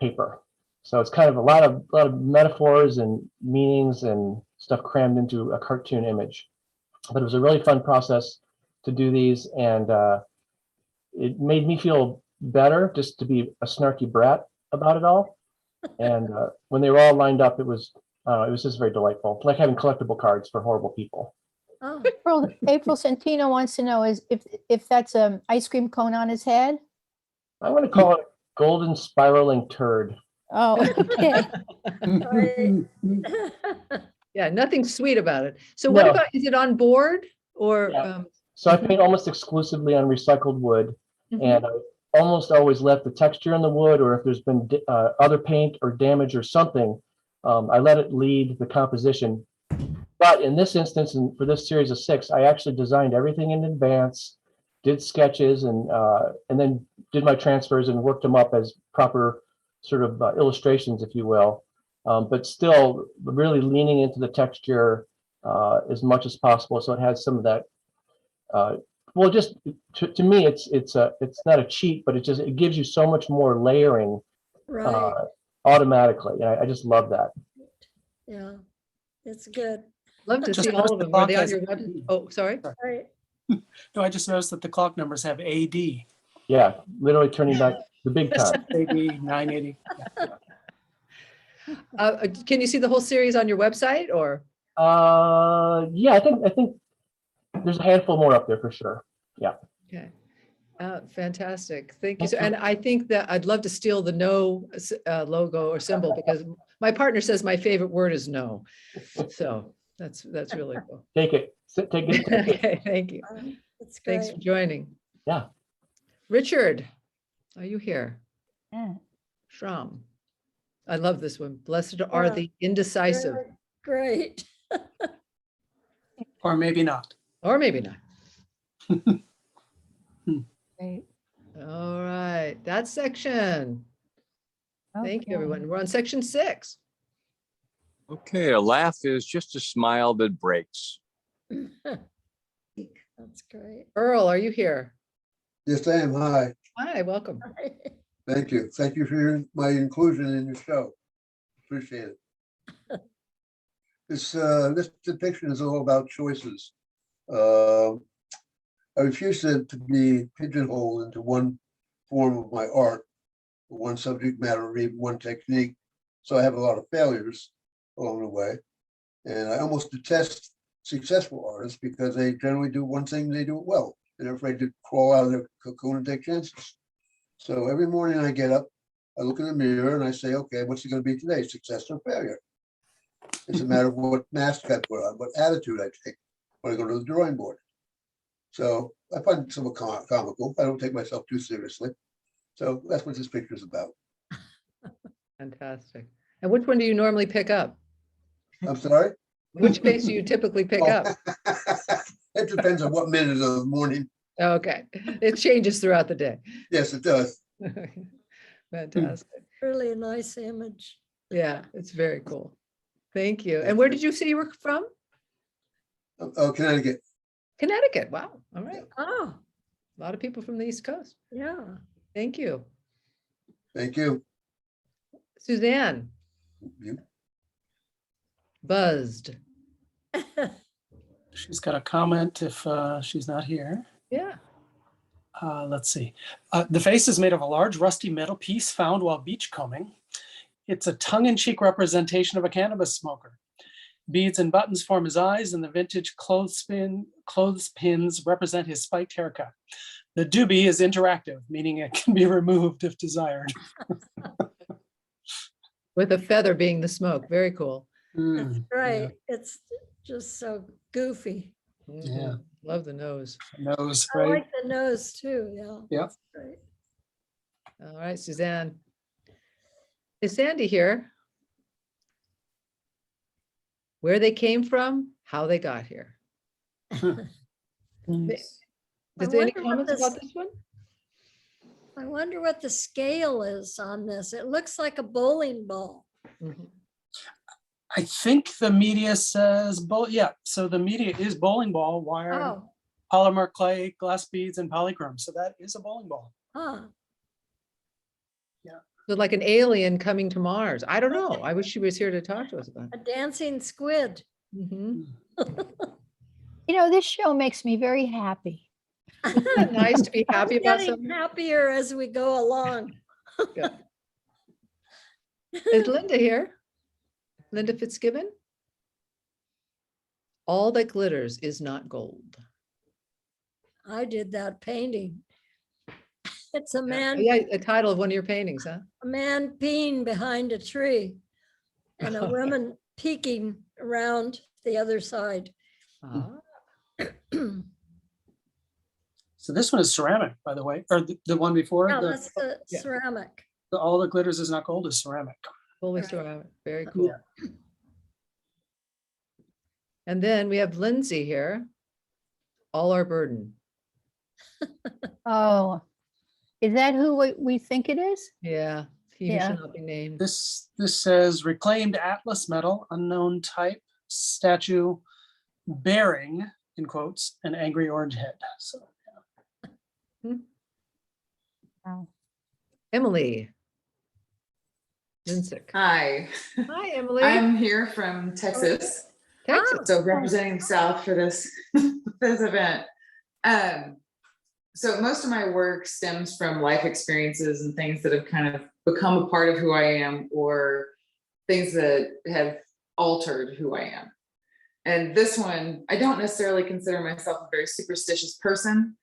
paper. So it's kind of a lot of metaphors and meanings and stuff crammed into a cartoon image. But it was a really fun process to do these, and it made me feel better just to be a snarky brat about it all. And when they were all lined up, it was just very delightful, like having collectible cards for horrible people. Oh. April Santino wants to know if that's an ice cream cone on his head. I want to call it golden spiraling turd. Oh, okay. Yeah, nothing sweet about it. So what No. about, is it on board or? Yeah. So I paint almost exclusively on recycled wood, Mhm. and I almost always left the texture in the wood, or if there's been other paint or damage or something, I let it lead the composition. But in this instance, and for this series of 6, I actually designed everything in advance, did sketches, and then did my transfers and worked them up as proper sort of illustrations, if you will. But still really leaning into the texture as much as possible, so it has some of that. Well, just to me, it's not a cheat, but it gives you so much more layering Right. automatically. And I just love that. Yeah, it's good. Love to Just see all noticed of the them. Are clock they on has your web? Oh, sorry. Right. No, I just noticed that the clock numbers have AD. Yeah, literally turning back the big time. AD 980. Can you see the whole series on your website or? Yeah, I think there's a handful more up there for sure. Yeah. Okay. Fantastic. Thank you. So, and I think that I'd love to steal the no logo or symbol, because my partner says my favorite word is no. So that's really cool. Take it. Take it. Okay, thank you. That's great. Thanks for joining. Yeah. Richard, are you here? Yeah. Shram. I love this one. Blessed are the indecisive. Great. Or maybe not. Or maybe not. Great. All right, that section. Thank you, Okay. everyone. We're on section 6. Okay, a laugh is just a smile that breaks. That's great. Earl, are you here? Yes, I am. Hi. Hi, welcome. Thank you. Thank you for my inclusion in your show. Appreciate it. This depiction is all about choices. I refuse to be pigeonholed into one form of my art, one subject matter, or even one technique. So I have a lot of failures along the way. And I almost detest successful artists because they generally do one thing, they do it well. They're afraid to crawl out of their cocoon and take chances. So every morning I get up, I look in the mirror and I say, okay, what's it going to be today? Success or failure? It's a matter of what mask I put on, what attitude I take when I go to the drawing board. So I find it somewhat comical. I don't take myself too seriously. So that's what this picture is about. Fantastic. And which one do you normally pick up? I'm sorry? Which face do you typically pick up? It depends on what minute of the morning. Okay, it changes throughout the day. Yes, it does. Fantastic. Really a nice image. Yeah, it's very cool. Thank you. And where did you say you were from? Oh, Connecticut. Connecticut. Wow. All right. Oh, A lot of people from the East Coast. yeah. Thank you. Thank you. Suzanne. You. Buzzed. She's got a comment if she's not here. Yeah. Let's see. The face is made of a large rusty metal piece found while beachcombing. It's a tongue-in-cheek representation of a cannabis smoker. Beads and buttons form his eyes, and the vintage clothespins represent his spiked haircut. The doobie is interactive, meaning it can be removed if desired. With a feather being the smoke. Very cool. That's right. It's just so goofy. Yeah. Love the nose. Nose, I right? like the nose too. Yeah. Yeah. That's great. All right, Suzanne. Is Sandy here? Where they came from, how they got here. Nice. Is I there any wonder what comments this- about this one? I wonder what the scale is on this. It looks like a bowling ball. I think the media says, yeah, so the media is bowling ball, wire, Oh, polymer clay, glass beads, and polychrome. So that is a bowling ball. huh. So like an alien coming to Mars. I don't know. I wish she was here to talk to us about A dancing squid. it. Mhm. You know, this show makes me very happy. Isn't it nice to be happy I'm about getting something? happier as we go along. Good. Is Linda here? Linda Fitzgibbon? All that glitters is not gold. I did that painting. It's a man, Yeah, a title of one of your paintings, huh? a man peeing behind a tree and a woman peeking around the other side. Ah, So this one is ceramic, by the way, or the one before. Yeah, the, that's the yeah. ceramic. all that glitters is not gold is ceramic. fully Right. ceramic. Very cool. And then we have Lindsay here. All Our Burden. Oh, is that who we think it is? Yeah, he who Yeah. shall not be named. This says reclaimed Atlas metal, unknown type, statue bearing, in quotes, an angry orange head. So Wow. Emily. Linsick. Hi, Hi, Emily. I'm here from Texas, Texas. so representing the South for this this event. So most of my work stems from life experiences and things that have kind of become a part of who I am, or things that have altered who I am. And this one, I don't necessarily consider myself a very superstitious person,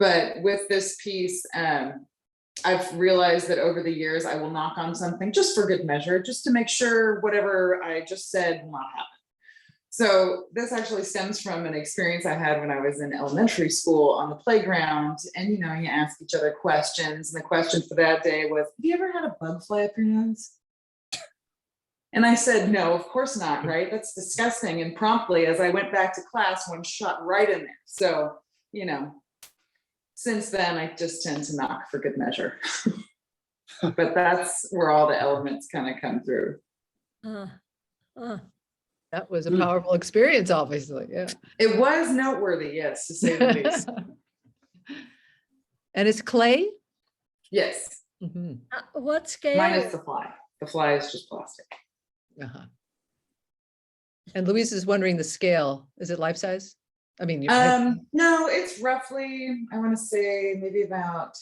but with this piece, I've realized that over the years, I will knock on something just for good measure, just to make sure whatever I just said will not happen. So this actually stems from an experience I had when I was in elementary school on the playground. And, you ask each other questions. And the question for that day was, have you ever had a bug fly up your nose? And I said, no, of course not, right? That's disgusting. And promptly, as I went back to class, one shot right in there. So, since then, I just tend to knock for good measure. But that's where all the elements kind of come through. That was a powerful experience, obviously. Yeah. It was noteworthy, yes, to say the least. And it's clay? Yes. Mm-hmm. What scale? Minus the fly. The fly is just plastic. Uh-huh. And Louise is wondering the scale. Is it life size? I mean, no, it's roughly, I want to say maybe about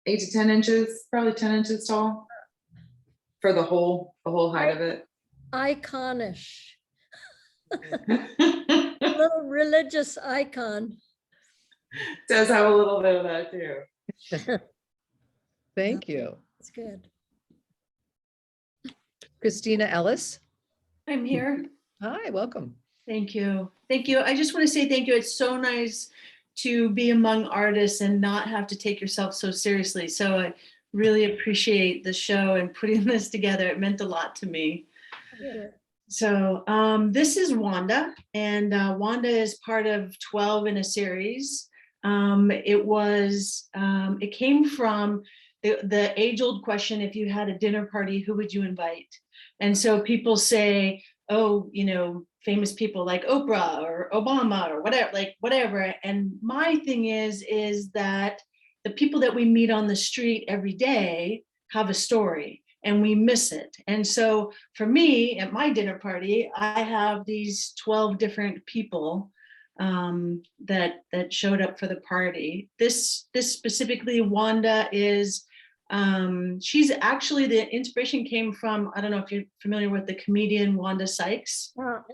8 to 10 inches, probably 10 inches tall for the whole height of it. Iconish. Little religious icon. Does have a little bit of that too. Thank you. That's good. Christina Ellis. I'm here. Hi, welcome. Thank you. Thank you. I just want to say thank you. It's so nice to be among artists and not have to take yourself so seriously. So I really appreciate the show and putting this together. It meant a lot to me. Yeah. So this is Wanda, and Wanda is part of 12 in a series. It came from the age-old question: if you had a dinner party, who would you invite? And so people say, oh, famous people like Oprah or Obama or whatever. And my thing is that the people that we meet on the street every day have a story, and we miss it. And so for me, at my dinner party, I have these 12 different people that showed up for the party. This specifically, Wanda is, she's actually, the inspiration came from, I don't know if you're familiar with the comedian Wanda Sykes. But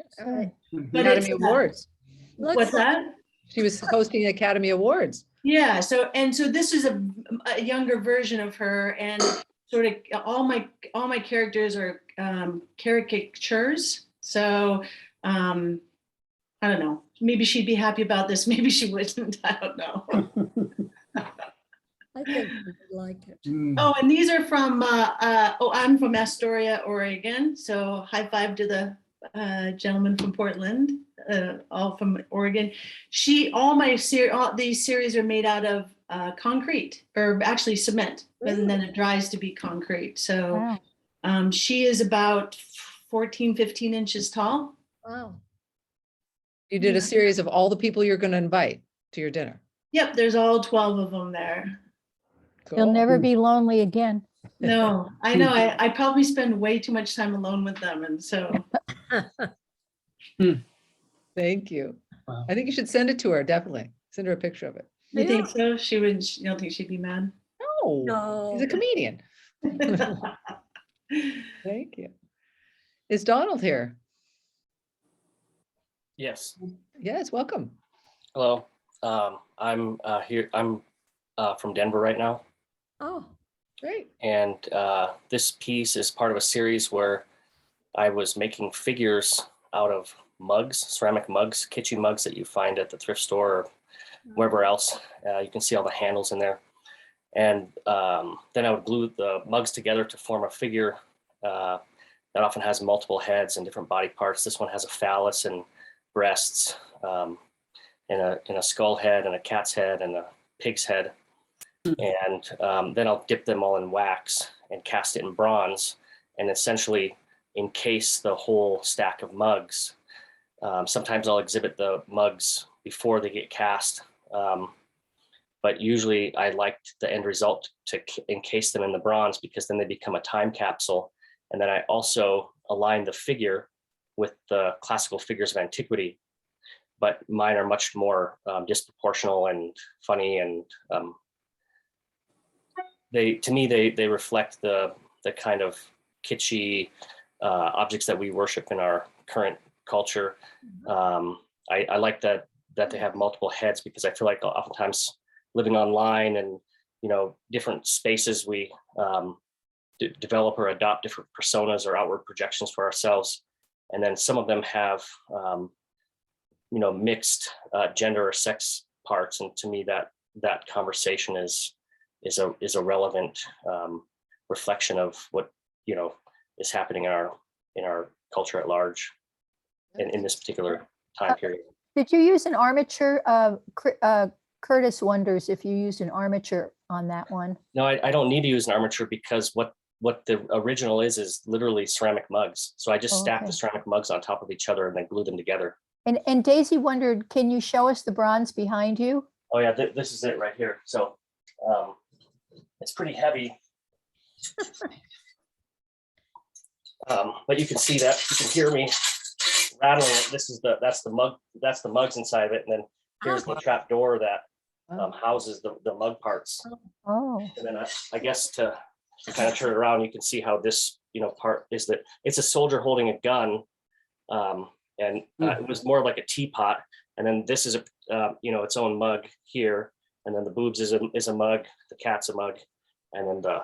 Academy Awards. What's that? She was hosting Academy Awards. Yeah, so this is a younger version of her, and sort of all my characters are caricatures. So I don't know. Maybe she'd be happy about this. Maybe she wouldn't. I don't know. I think you would like it. Oh, and these are from, I'm from Astoria, Oregon. So high five to the gentleman from Portland, all from Oregon. All these series are made out of concrete, or actually cement, and then it dries to be concrete. So she is about 14, 15 inches tall. Wow. You did a series of all the people you're going to invite to your dinner. Yep, there's all 12 of them there. You'll never be lonely again. No, I know. I probably spend way too much time alone with them. And so. Thank you. Wow. I think you should send it to her. Definitely send her a picture of it. You think so? She would. You don't think she'd be mad? No, she's a comedian. Thank you. Is Donald here? Yes. Yes, welcome. Hello. I'm here. I'm from Denver right now. Oh, great. And this piece is part of a series where I was making figures out of mugs, ceramic mugs, kitchen mugs that you find at the thrift store or wherever else. You can see all the handles in there. And then I would glue the mugs together to form a figure that often has multiple heads and different body parts. This one has a phallus and breasts, and a skull head and a cat's head and a pig's head. And then I'll dip them all in wax and cast it in bronze and essentially encase the whole stack of mugs. Sometimes I'll exhibit the mugs before they get cast. But usually I liked the end result to encase them in the bronze because then they become a time capsule. And then I also align the figure with the classical figures of antiquity, but mine are much more disproportional and funny. And to me, they reflect the kind of kitschy objects that we worship in our current culture. I like that they have multiple heads because I feel like oftentimes living online and, you know, different spaces, we develop or adopt different personas or outward projections for ourselves. And then some of them have, you know, mixed gender or sex parts. And to me, that conversation is a relevant reflection of what, you know, is happening in our culture at large in this particular time period. Did you use an armature? Curtis wonders if you used an armature on that one. No, I don't need to use an armature because what the original is literally ceramic mugs. So I just stack the ceramic mugs on top of each other and then glue them together. And Daisy wondered, can you show us the bronze behind you? Oh yeah, this is it right here. So it's pretty heavy. But you can see that, you can hear me rattling it. That's the mugs inside of it. And then here's the trap door that houses the mug parts. Oh. And then I guess to kind of turn it around, you can see how this, you know, part is that it's a soldier holding a gun. And it was more like a teapot. And then this is you know, its own mug here. And then the boobs is a mug, the cat's a mug. And then the,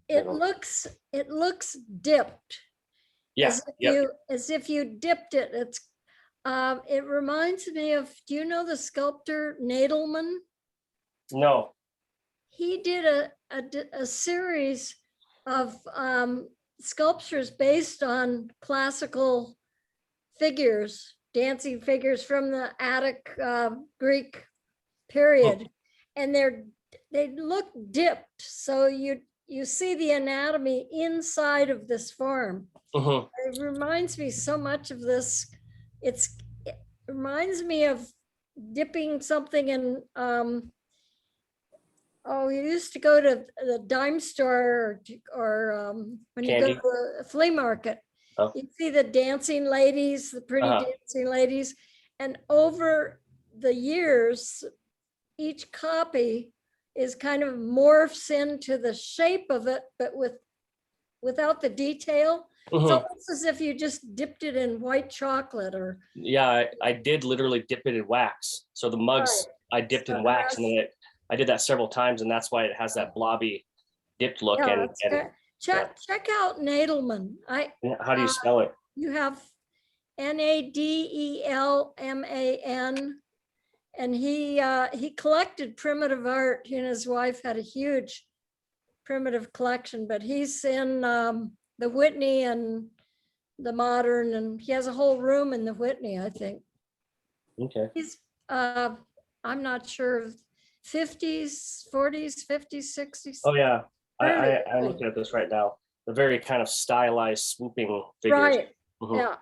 it looks dipped. Yeah. As if you dipped it. It's it reminds me of, do you know the sculptor Nadelman? No. He did a series of sculptures based on classical figures, dancing figures from the Attic Greek period. And they look dipped. So you see the anatomy inside of this form. It reminds me so much of this. It reminds me of dipping something in, you used to go to the dime store or when you go to a flea market, you see the dancing ladies, the pretty dancing ladies. And over the years, each copy is kind of morphs into the shape of it, but without the detail. It's almost as if you just dipped it in white chocolate or. Yeah, I did literally dip it in wax. So the mugs I dipped in wax, and then I did that several times, and that's why it has that blobby dipped look. Yeah, and check out Nadelman. How do you spell it? You have Nadelman, and he collected primitive art. He and his wife had a huge primitive collection, but he's in the Whitney and the Modern, and he has a whole room in the Whitney, I think. Okay. He's I'm not sure, 50s, 40s, 50s, 60s. Oh yeah, I'm looking at this right now. The very kind of stylized swooping figures. Right. Yeah.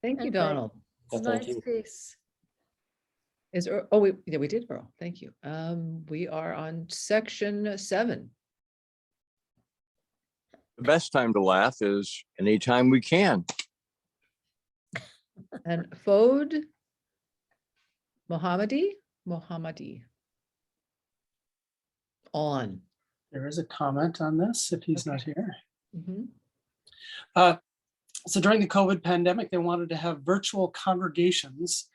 Thank you, Donald. It's a nice piece. We did, Earl. Thank you. We are on section 7. The best time to laugh is anytime we can. And Foad Seyedmohammadi on. There is a comment on this if he's not here. Mm-hmm. So during the COVID pandemic, they wanted to have virtual congregations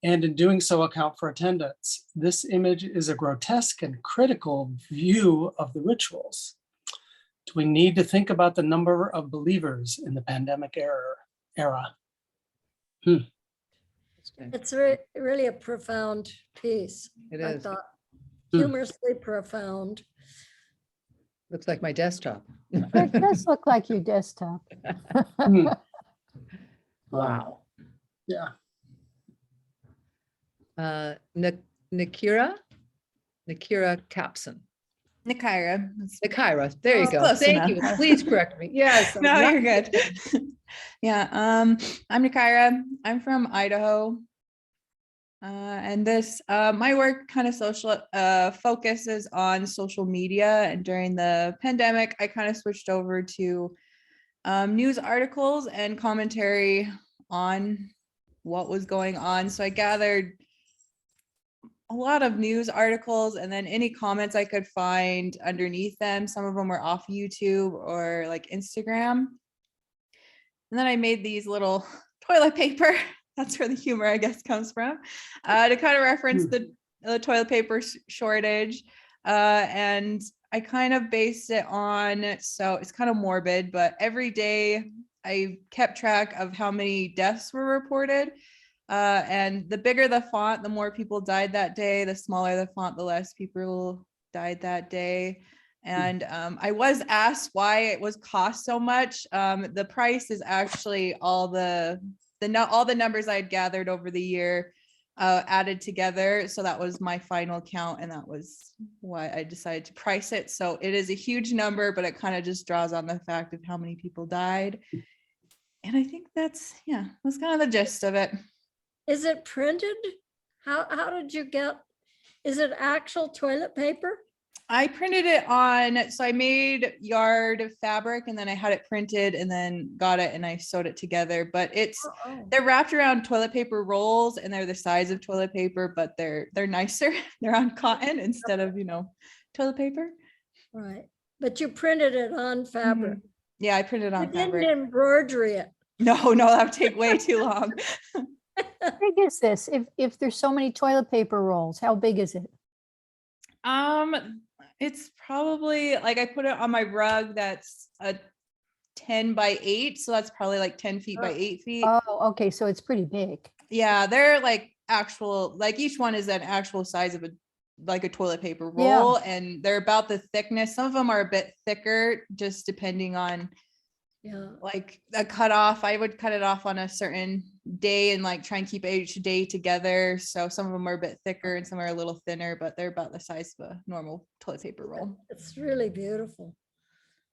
and in doing so account for attendance. This image is a grotesque and critical view of the rituals. Do we need to think about the number of believers in the pandemic era? It's really a profound piece. It I is. thought humorously profound. Looks like my desktop. It does look like your desktop. Wow. Yeah. Nakira Capson. Nakaira. Nakaira, there you go. Close Thank enough. you. Please correct me. Yes. No, I'm you're good. Yeah, I'm Nakaira. I'm from Idaho. And this, my work kind of focuses on social media. And during the pandemic, I kind of switched over to news articles and commentary on what was going on. So I gathered a lot of news articles and then any comments I could find underneath them. Some of them were off YouTube or like Instagram. And then I made these little toilet paper. That's where the humor, I guess, comes from, to kind of reference the toilet paper shortage. And I kind of based it on, so it's kind of morbid, but every day I kept track of how many deaths were reported. And the bigger the font, the more people died that day. The smaller the font, the less people died that day. And I was asked why it was cost so much. The price is actually all the numbers I had gathered over the year added together. So that was my final count, and that was why I decided to price it. So it is a huge number, but it kind of just draws on the fact of how many people died. And I think that's kind of the gist of it. Is it printed? How did you get, is it actual toilet paper? I printed it on, so I made yard fabric and then I had it printed and then got it and I sewed it together. But they're wrapped around toilet paper rolls and they're the size of toilet paper, but they're nicer. They're on cotton instead of, toilet paper. Right. But you printed it on fabric. Yeah, I printed on fabric. You didn't embroidery it. No, that would take way too long. How big is this? If there's so many toilet paper rolls, how big is it? It's probably like I put it on my rug that's a 10 by 8. So that's probably like 10 feet by 8 feet. Oh, okay. So it's pretty big. Yeah, they're like actual, like each one is an actual size of a toilet paper roll, and they're about the thickness. Some of them are a bit thicker, just depending on like a cutoff. I would cut it off on a certain day and like try and keep each day together. So some of them are a bit thicker and some are a little thinner, but they're about the size of a normal toilet paper roll. It's really beautiful.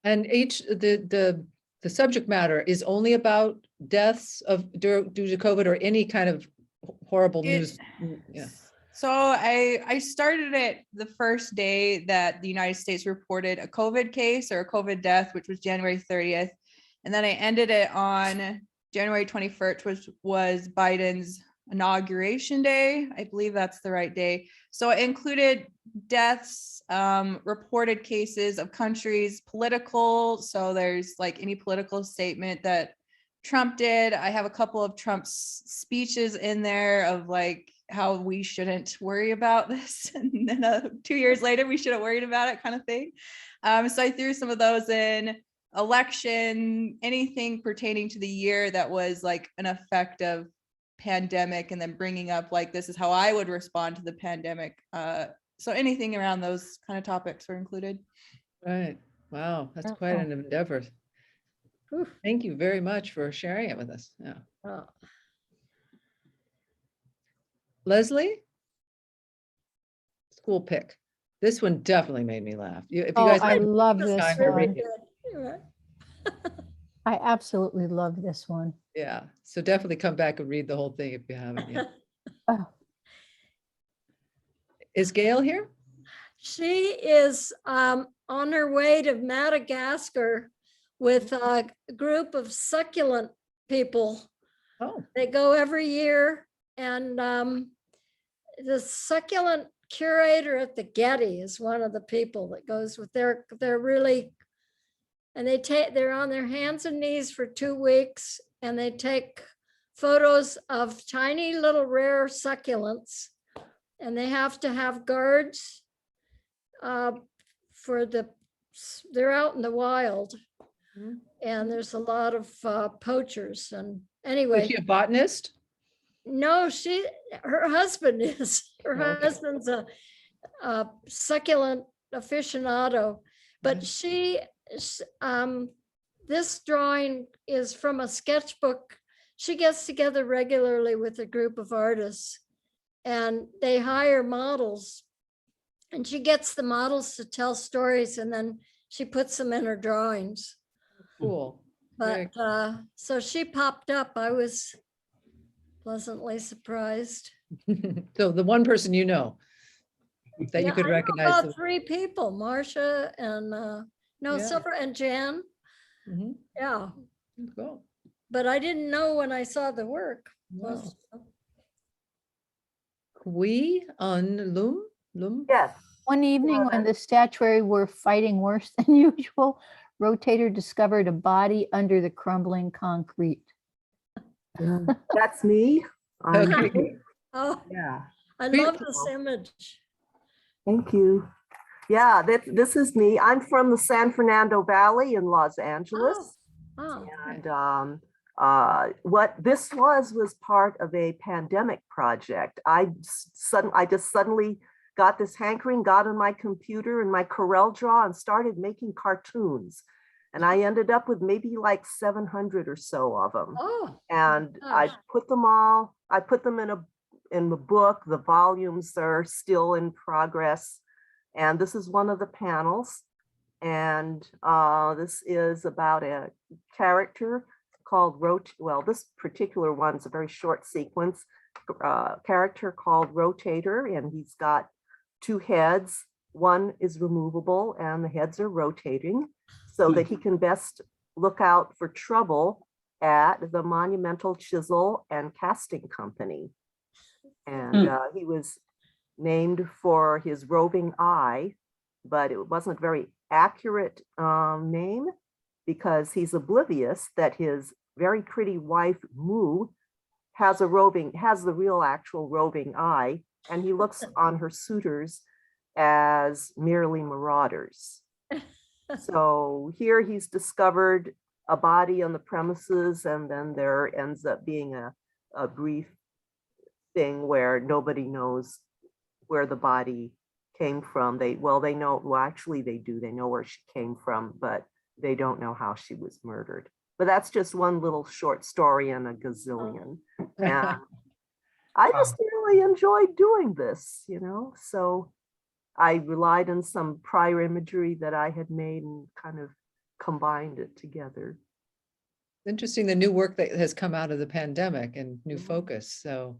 And the subject matter is only about deaths due to COVID or any kind of horrible news. Yeah. So I started it the first day that the United States reported a COVID case or a COVID death, which was January 30th. And then I ended it on January 21st, which was Biden's inauguration day. I believe that's the right day. So it included deaths, reported cases of countries, political. So there's like any political statement that Trump did. I have a couple of Trump's speeches in there of like how we shouldn't worry about this. And then 2 years later, we should have worried about it kind of thing. So I threw some of those in. Election, anything pertaining to the year that was like an effect of pandemic, and then bringing up like, this is how I would respond to the pandemic. So anything around those kind of topics were included. Right. Wow. That's quite an endeavor. Thank you very much for sharing it with us. Yeah. Leslie? School pick. This one definitely made me laugh. If you guys I love this time to read one. it. I absolutely love this one. Yeah. So definitely come back and read the whole thing if you haven't yet. Is Gail here? She is on her way to Madagascar with a group of succulent people. Oh. They go every year, and the succulent curator at the Getty is one of the people that goes with they're really, and they're on their hands and knees for 2 weeks, and they take photos of tiny little rare succulents. And they have to have guards for they're out in the wild. And there's a lot of poachers. And anyway. Is she a botanist? No, her husband is. Her Okay. husband's a succulent aficionado. But this drawing is from a sketchbook. She gets together regularly with a group of artists and they hire models. And she gets the models to tell stories and then she puts them in her drawings. Cool. But so she popped up. I was pleasantly surprised. So the one person you know that you could I know recognize. about 3 people, Marcia and Silver and Jan. Yeah. Cool. But I didn't know when I saw the work. Wow. Kui Un Lum? Yes. One evening when the statuary were fighting worse than usual, Rotator discovered a body under the crumbling concrete. That's me. Okay. Oh, Yeah. I love this image. Thank you. Yeah, this is me. I'm from the San Fernando Valley in Los Angeles. Oh. And what this was part of a pandemic project. I just suddenly got this hankering, got on my computer and my Corel Draw and started making cartoons. And I ended up with maybe like 700 or so of them. Oh, and I put them in the book. The volumes are still in progress. And this is one of the panels. And this is about a character called this particular one's a very short sequence, character called Rotator, and he's got 2 heads. One is removable and the heads are rotating so that he can best look out for trouble at the Monumental Chisel and Casting Company. And he was named for his roving eye, but it wasn't a very accurate name because he's oblivious that his very pretty wife, Moo, has the real actual roving eye, and he looks on her suitors as merely marauders. So here he's discovered a body on the premises, and then there ends up being a brief thing where nobody knows where the body came from. They know, well, actually they do, they know where she came from, but they don't know how she was murdered. But that's just one little short story and a gazillion. And I just really enjoyed doing this, so I relied on some prior imagery that I had made and kind of combined it together. Interesting, the new work that has come out of the pandemic and new focus. So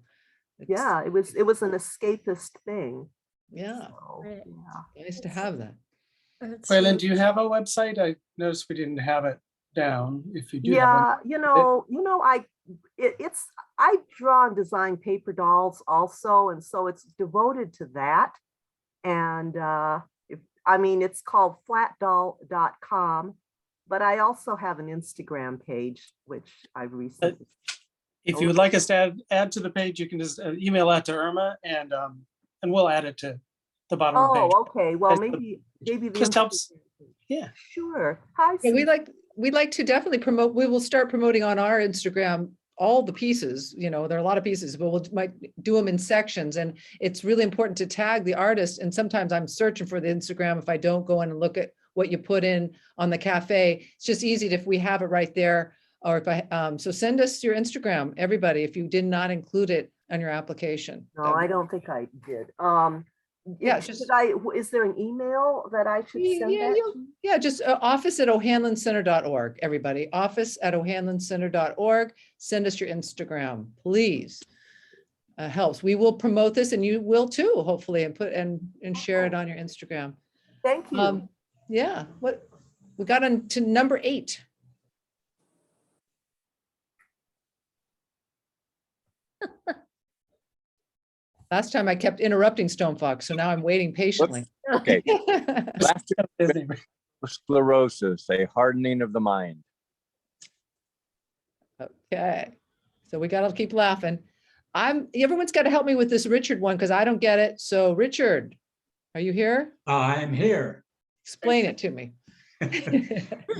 yeah, it was an escapist thing. Yeah. So, yeah. Nice to have that. Waylon, do you have a website? I noticed we didn't have it down. If you do, yeah, have one. I draw and design paper dolls also, and so it's devoted to that. And it's called flatdoll.com, but I also have an Instagram page, which I've recently. If you would like us to add to the page, you can just email that to Irma, and we'll add it to the bottom of the page. Oh, okay. Well, maybe the just helps. Yeah. Sure. Hi. Yeah, we'd like to definitely promote. We will start promoting on our Instagram all the pieces. There are a lot of pieces, but might do them in sections. And it's really important to tag the artist. And sometimes I'm searching for the Instagram if I don't go in and look at what you put in on the cafe. It's just easy if we have it right there. Or if so send us your Instagram, everybody, if you did not include it on your application. No, I don't think I did. Yeah, is there an email that I should send that? Just office@o'hanloncenter.org, everybody. Office@o'hanloncenter.org. Send us your Instagram, please. Helps. We will promote this, and you will too, hopefully, and put and share it on your Instagram. Thank you. Yeah. What we got on to number 8. Last time I kept interrupting Stone Fox, so now I'm waiting patiently. Okay. Last sclerosis, a hardening of the mind. Okay. So we gotta keep laughing. Everyone's got to help me with this Richard one because I don't get it. So Richard, are you here? I'm here. Explain it to me.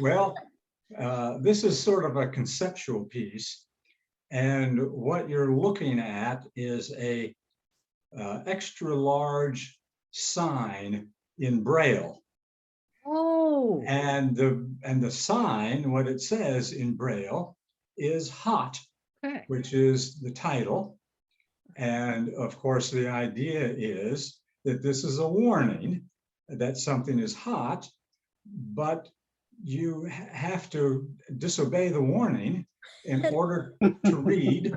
Well, this is sort of a conceptual piece. And what you're looking at is a extra large sign in Braille. Oh. And the sign, what it says in Braille is hot, okay, which is the title. And of course, the idea is that this is a warning that something is hot, but you have to disobey the warning in order to read,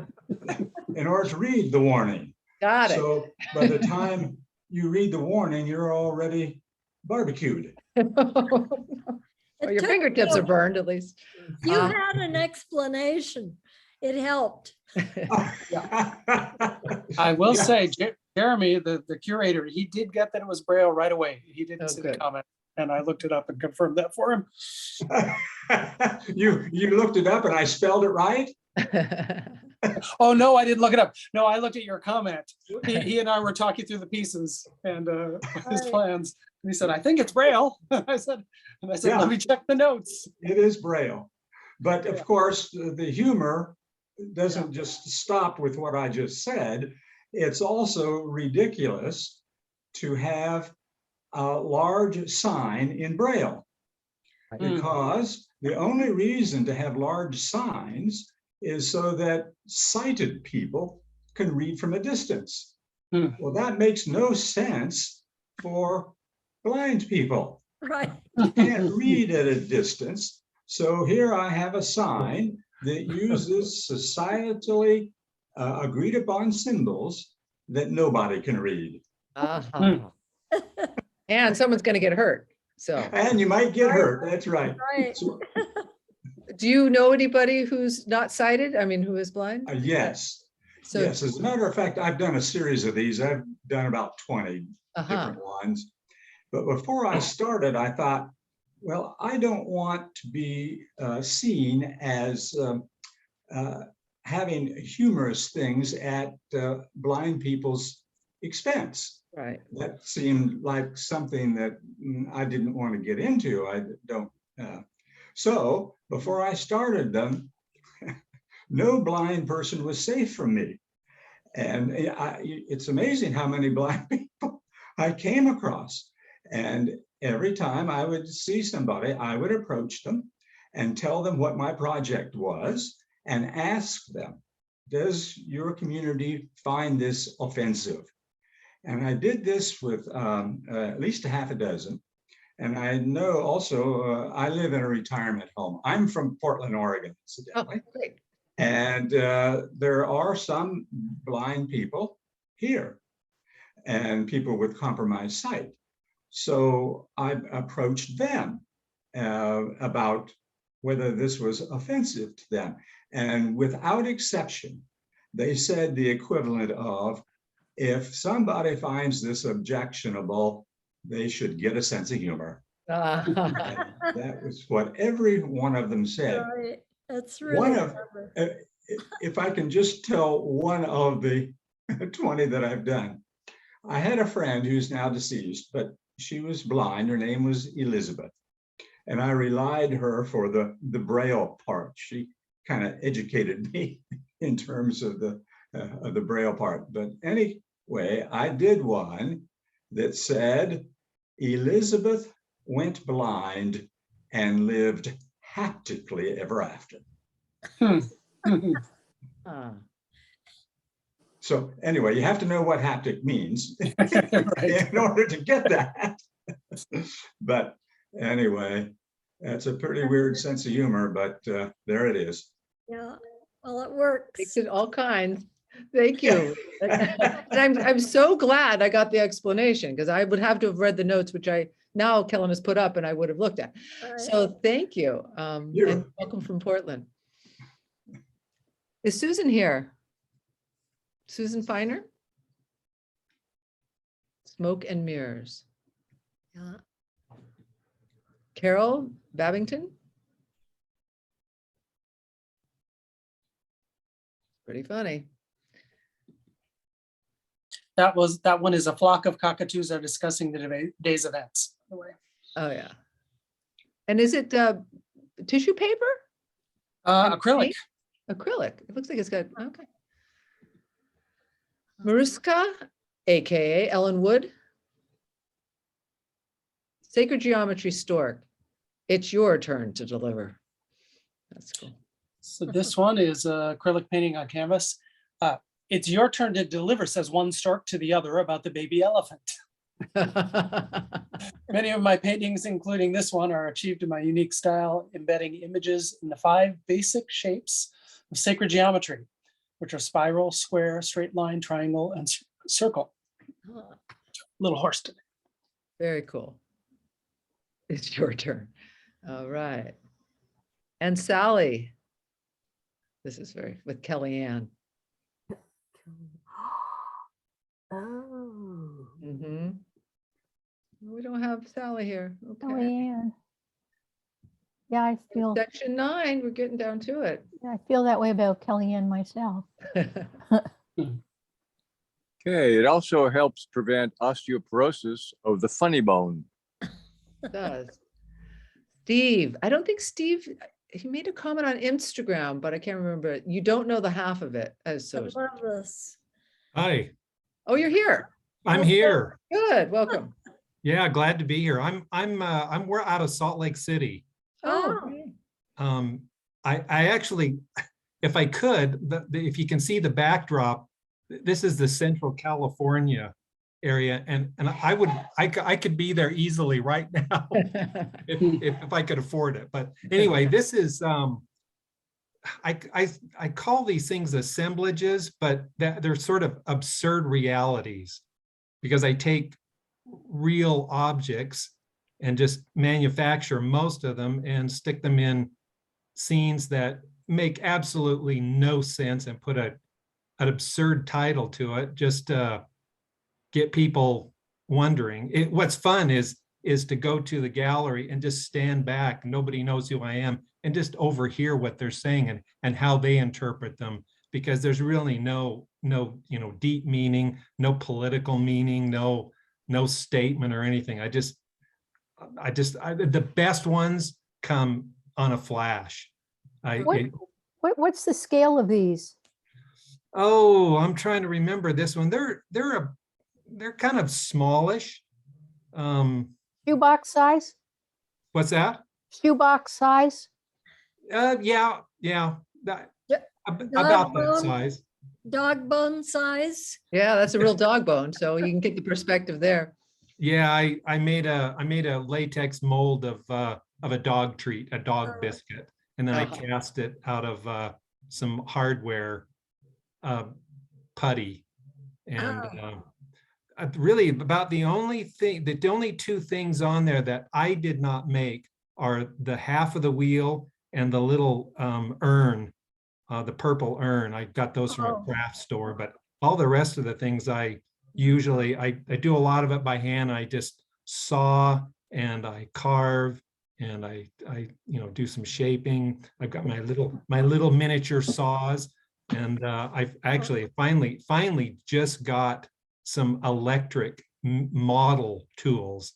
the warning. Got it. So by the time you read the warning, you're already barbecued. Or your fingertips are burned at least. You had an explanation. It helped. I will say, Jeremy, the curator, he did get that it was Braille right away. He didn't see the comment, and I looked it up and confirmed that for him. You looked it up and I spelled it right? Oh, no, I didn't look it up. No, I looked at your comment. He and I were talking through the pieces and his plans. And he said, I think it's Braille. I said, Yeah. let me check the notes. It is Braille. But of course, the humor doesn't just stop with what I just said. It's also ridiculous to have a large sign in Braille, because the only reason to have large signs is so that sighted people can read from a distance. Well, that makes no sense for blind people. Right. You can't read at a distance. So here I have a sign that uses societally agreed upon symbols that nobody can read. And someone's going to get hurt. So. And you might get hurt. That's right. So, do you know anybody who's not sighted? I mean, who is blind? yes. So, yes. As a matter of fact, I've done a series of these. I've done about 20 different ones. But before I started, I thought, well, I don't want to be seen as having humorous things at blind people's expense. Right. That seemed like something that I didn't want to get into. I don't. So before I started them, no blind person was safe from me. And it's amazing how many blind people I came across. And every time I would see somebody, I would approach them and tell them what my project was and ask them, does your community find this offensive? And I did this with at least a half a dozen. And I know also, I live in a retirement home. I'm from Portland, Oregon, incidentally. Oh, great. And there are some blind people here and people with compromised sight. So I approached them about whether this was offensive to them. And without exception, they said the equivalent of, if somebody finds this objectionable, they should get a sense of humor. That was what every one of them said. Right. That's really If I can just tell one of the 20 that I've done. I had a friend who's now deceased, but she was blind. Her name was Elizabeth. And I relied her for the Braille part. She kind of educated me in terms of the Braille part. But anyway, I did one that said, Elizabeth went blind and lived haptically ever after. So anyway, you have to know what haptic means in order to get that. But anyway, that's a pretty weird sense of humor, but there it is. Yeah, well, it works. Makes it all kinds. Thank you. And I'm so glad I got the explanation, because I would have to have read the notes, which now Kellen has put up and I would have looked at. Right. So thank you. And welcome from Portland. Is Susan here? Susan Feiner? Smoke and Mirrors. Yeah. Carol Babington? Pretty funny. That one is a flock of cockatoos are discussing the day's events. By the way. Oh, yeah. And is it tissue paper? Acrylic. Paint? Acrylic. It looks like it's got, okay. Mariska, AKA Ellen Wood. Sacred Geometry Stork. It's your turn to deliver. That's cool. So this one is acrylic painting on canvas. It's your turn to deliver, says one stork to the other about the baby elephant. Many of my paintings, including this one, are achieved in my unique style, embedding images in the 5 basic shapes of sacred geometry, which are spiral, square, straight line, triangle, and circle. Little horse today. Very cool. It's your turn. All right. And Sally. This is with Kellyanne. Oh. Mm-hmm. We don't have Sally here. Okay. Kellyanne. Yeah, I feel. Section 9, we're getting down to it. Yeah, I feel that way about Kellyanne myself. Okay, it also helps prevent osteoporosis of the funny bone. It does. Steve, I don't think Steve, he made a comment on Instagram, but I can't remember it. You don't know the half of it. As so. I love this. Hi, Oh, you're here. I'm here. Good. Welcome. Yeah, glad to be here. We're out of Salt Lake City. Oh. I actually, if I could, if you can see the backdrop, this is the Central California area, and I could be there easily right now if I could afford it. But anyway, this is I call these things assemblages, but they're sort of absurd realities, because I take real objects and just manufacture most of them and stick them in scenes that make absolutely no sense and put an absurd title to it, just to get people wondering. What's fun is to go to the gallery and just stand back, nobody knows who I am, and just overhear what they're saying and how they interpret them, because there's really no deep meaning, no political meaning, no statement or anything. The best ones come on a flash. What's the scale of these? Oh, I'm trying to remember this one. They're kind of smallish. Shoebox size? What's that? Shoebox size? Yeah. About that size. Dog bone size? Yeah, that's a real dog bone. So you can get the perspective there. Yeah, I made a latex mold of a dog treat, a dog biscuit, and then I cast it out of some hardware putty, and really about the only 2 things on there that I did not make are the half of the wheel and the little urn, the purple urn. I got those from a craft store, but all the rest of the things I do a lot of it by hand. I just saw and I carve and I do some shaping. I've got my little miniature saws, and I've actually finally just got some electric model tools,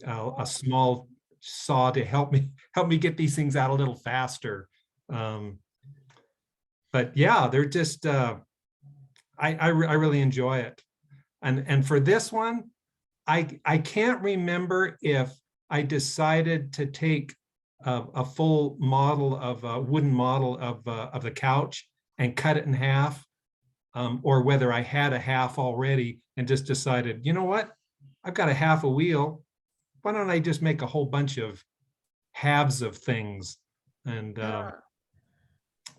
a small saw to help me get these things out a little faster. But yeah, they're just I really enjoy it. And for this one, I can't remember if I decided to take a full model of a wooden model of the couch and cut it in half, or whether I had a half already and just decided, you know what, I've got a half a wheel. Why don't I just make a whole bunch of halves of things and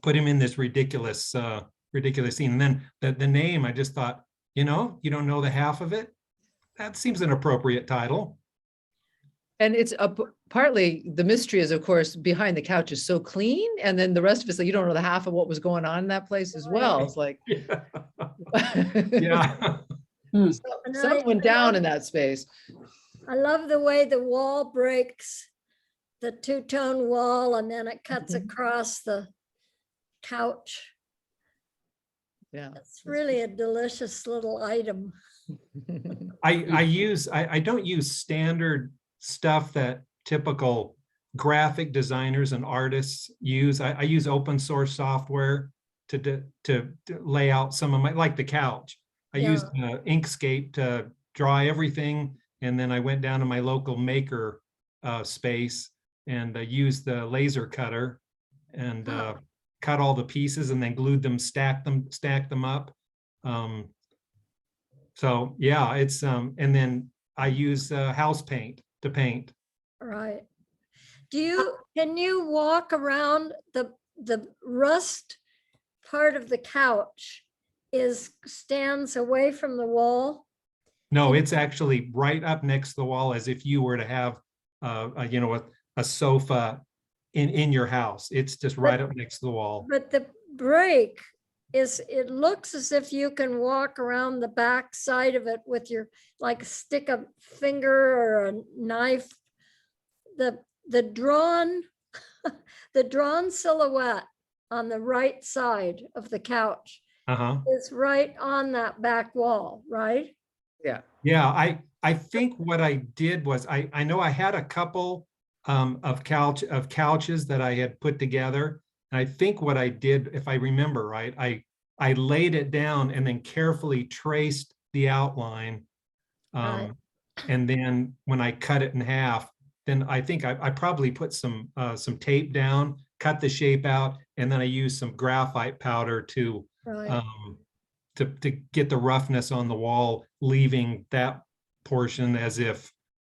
put him in this ridiculous scene. And then the name, I just thought, you don't know the half of it? That seems an appropriate title. And it's partly the mystery is, of course, behind the couch is so clean. And then the rest of it's like, you don't know the half of what was going on in that place as well. It's like, yeah. Something went down in that space. I love the way the wall breaks, the 2-tone wall, and then it cuts across the couch. Yeah. It's really a delicious little item. I don't use standard stuff that typical graphic designers and artists use. I use open source software to lay out some of my, like the couch. I used Inkscape to draw everything, and then I went down to my local maker space and used the laser cutter and cut all the pieces and then glued them, stacked them up. So yeah, it's and then I use house paint to paint. Right. Can you walk around the rust part of the couch stands away from the wall? No, it's actually right up next to the wall, as if you were to have a sofa in your house. It's just right up next to the wall. But the break it looks as if you can walk around the back side of it with your, like, stick a finger or a knife. The drawn silhouette on the right side of the couch is right on that back wall, right? Yeah. Yeah, I think what I did was I know I had a couple of couches that I had put together. And I think what I did, if I remember right, I laid it down and then carefully traced the outline. And then when I cut it in half, then I think I probably put some tape down, cut the shape out, and then I used some graphite powder to get the roughness on the wall, leaving that portion as if,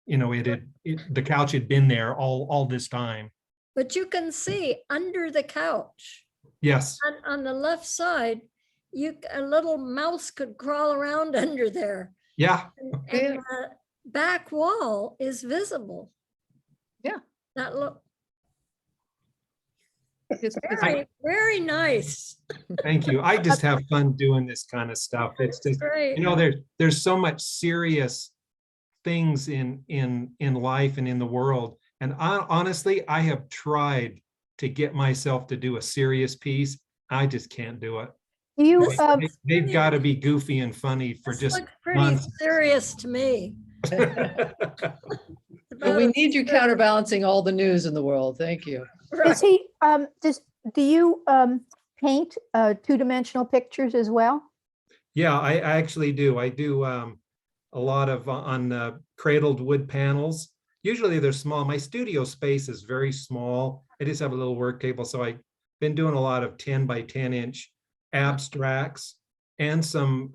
the couch had been there all this time. But you can see under the couch. Yes. On the left side, a little mouse could crawl around under there. Yeah. And the back wall is visible. Yeah. That look. Very, very nice. Thank you. I just have fun doing this kind of stuff. It's just, great. There's so much serious things in life and in the world. And honestly, I have tried to get myself to do a serious piece. I just can't do it. They've got to be goofy and funny for just pretty months. serious to me. But we need you counterbalancing all the news in the world. Thank you. Do you paint two-dimensional pictures as well? Yeah, I actually do. I do a lot of on cradled wood panels. Usually they're small. My studio space is very small. I just have a little work table. So I've been doing a lot of 10 by 10 inch abstracts and some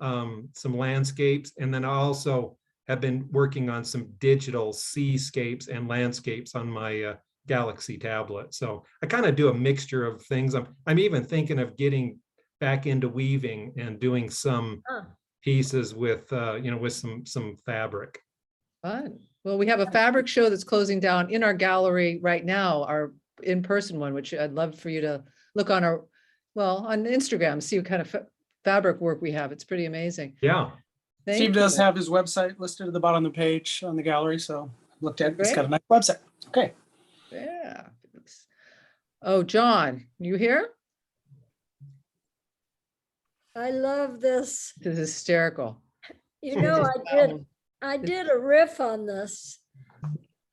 landscapes. And then I also have been working on some digital seascapes and landscapes on my Galaxy tablet. So I kind of do a mixture of things. I'm even thinking of getting back into weaving and doing some pieces with with some fabric. Fun. Well, we have a fabric show that's closing down in our gallery right now, our in-person one, which I'd love for you to look on on Instagram, see what kind of fabric work we have. It's pretty amazing. Yeah. Steve does have his website listed at the bottom of the page on the gallery. So looked at it. It's got a nice website. Okay. Yeah. Oh, John, you here? I love this. This is hysterical. I did a riff on this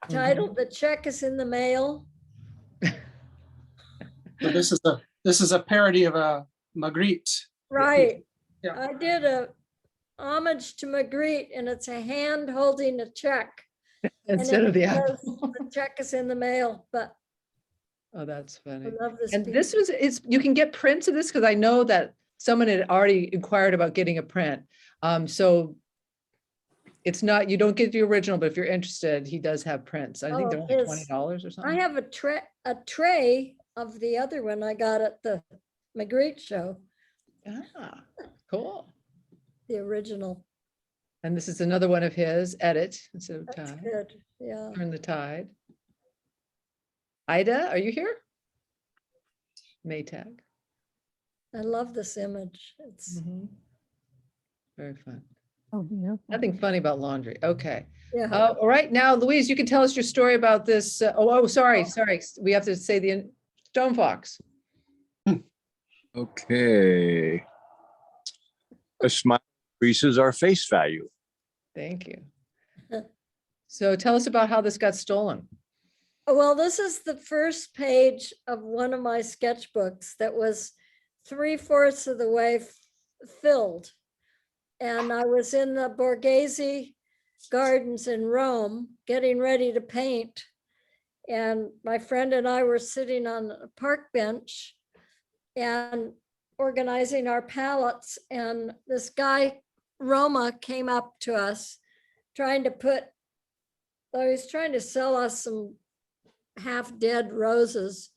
titled "The Check is in the Mail." So this is a parody of a Magritte. Right. Yeah. I did a homage to Magritte, and it's a hand holding a check instead of the apple. The check is in the mail, but oh, that's funny. I love this. And piece. this is you can get prints of this because I know that someone had already inquired about getting a print. So it's not, you don't get the original, but if you're interested, he does have prints. I think they're only $20 or something. I have a tray of the other one I got at the Magritte show. Ah, cool. The original. And this is another one of his, edit instead of That's tide. good. Yeah. Turn the tide. Ida, are you here? Maytag. I love this image. It's very fun. Oh, yeah. Nothing funny about laundry. Okay. Yeah. All right. Now, Louise, you can tell us your story about this. Sorry. We have to say the Stone Fox. Okay. A smile increases our face value. Thank you. So tell us about how this got stolen. Well, this is the first page of one of my sketchbooks that was 3/4 of the way filled. And I was in the Borghese Gardens in Rome, getting ready to paint. And my friend and I were sitting on a park bench and organizing our palettes. And this guy, Roma, came up to us trying to he was trying to sell us some half-dead roses,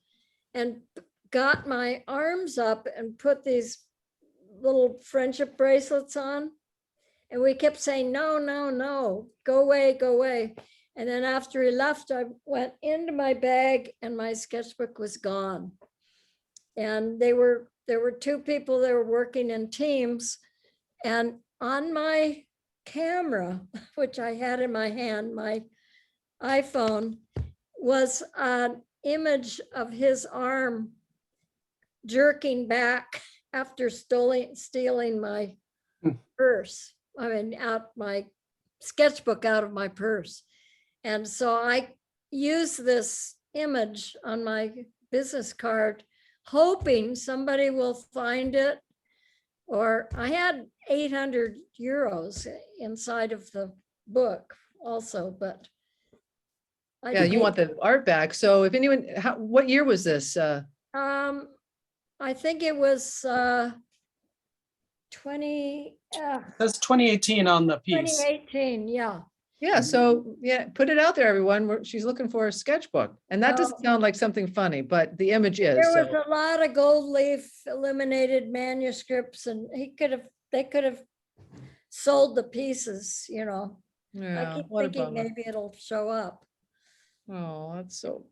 and got my arms up and put these little friendship bracelets on. And we kept saying, no, no, no, go away, go away. And then after he left, I went into my bag and my sketchbook was gone. And there were two people that were working in teams. And on my camera, which I had in my hand, my iPhone, was an image of his arm jerking back after stealing my purse. I mean, out my sketchbook out of my purse. And so I used this image on my business card, hoping somebody will find it. Or I had 800 euros inside of the book also, but. Yeah, you want the art back. So if anyone, what year was this? I think it was 20. That's 2018 on the piece. 2018, yeah. Yeah, so yeah, put it out there, everyone. She's looking for a sketchbook. And that doesn't sound like something funny, but the image is. There was a lot of gold leaf illuminated manuscripts, and they could have sold the pieces, you know. Yeah, I keep what a thinking bummer. maybe it'll show up. Oh, that's so.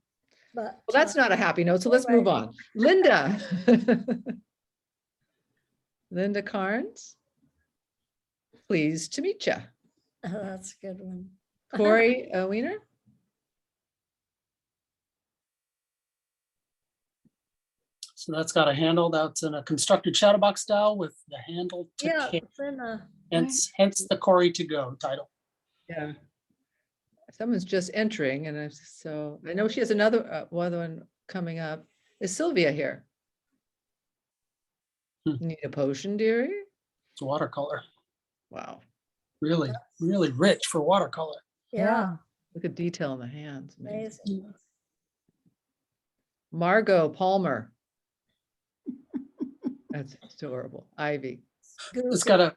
But Well, that's not a happy note, so let's move on. Linda. Linda Carnes. Pleased to meet you. That's a good one. Corey Wiener. So that's got a handle that's in a constructed shadow box style with the handle to Yeah, K. it's in a. Hence the Corey to go title. Yeah. Someone's just entering, and so I know she has another one coming up. Is Sylvia here? Need a potion, dearie? It's watercolor. Wow. Really, really rich for watercolor. Yeah. Look at detail in the hands. Amazing. Margot Palmer. That's adorable. Ivy. It's got a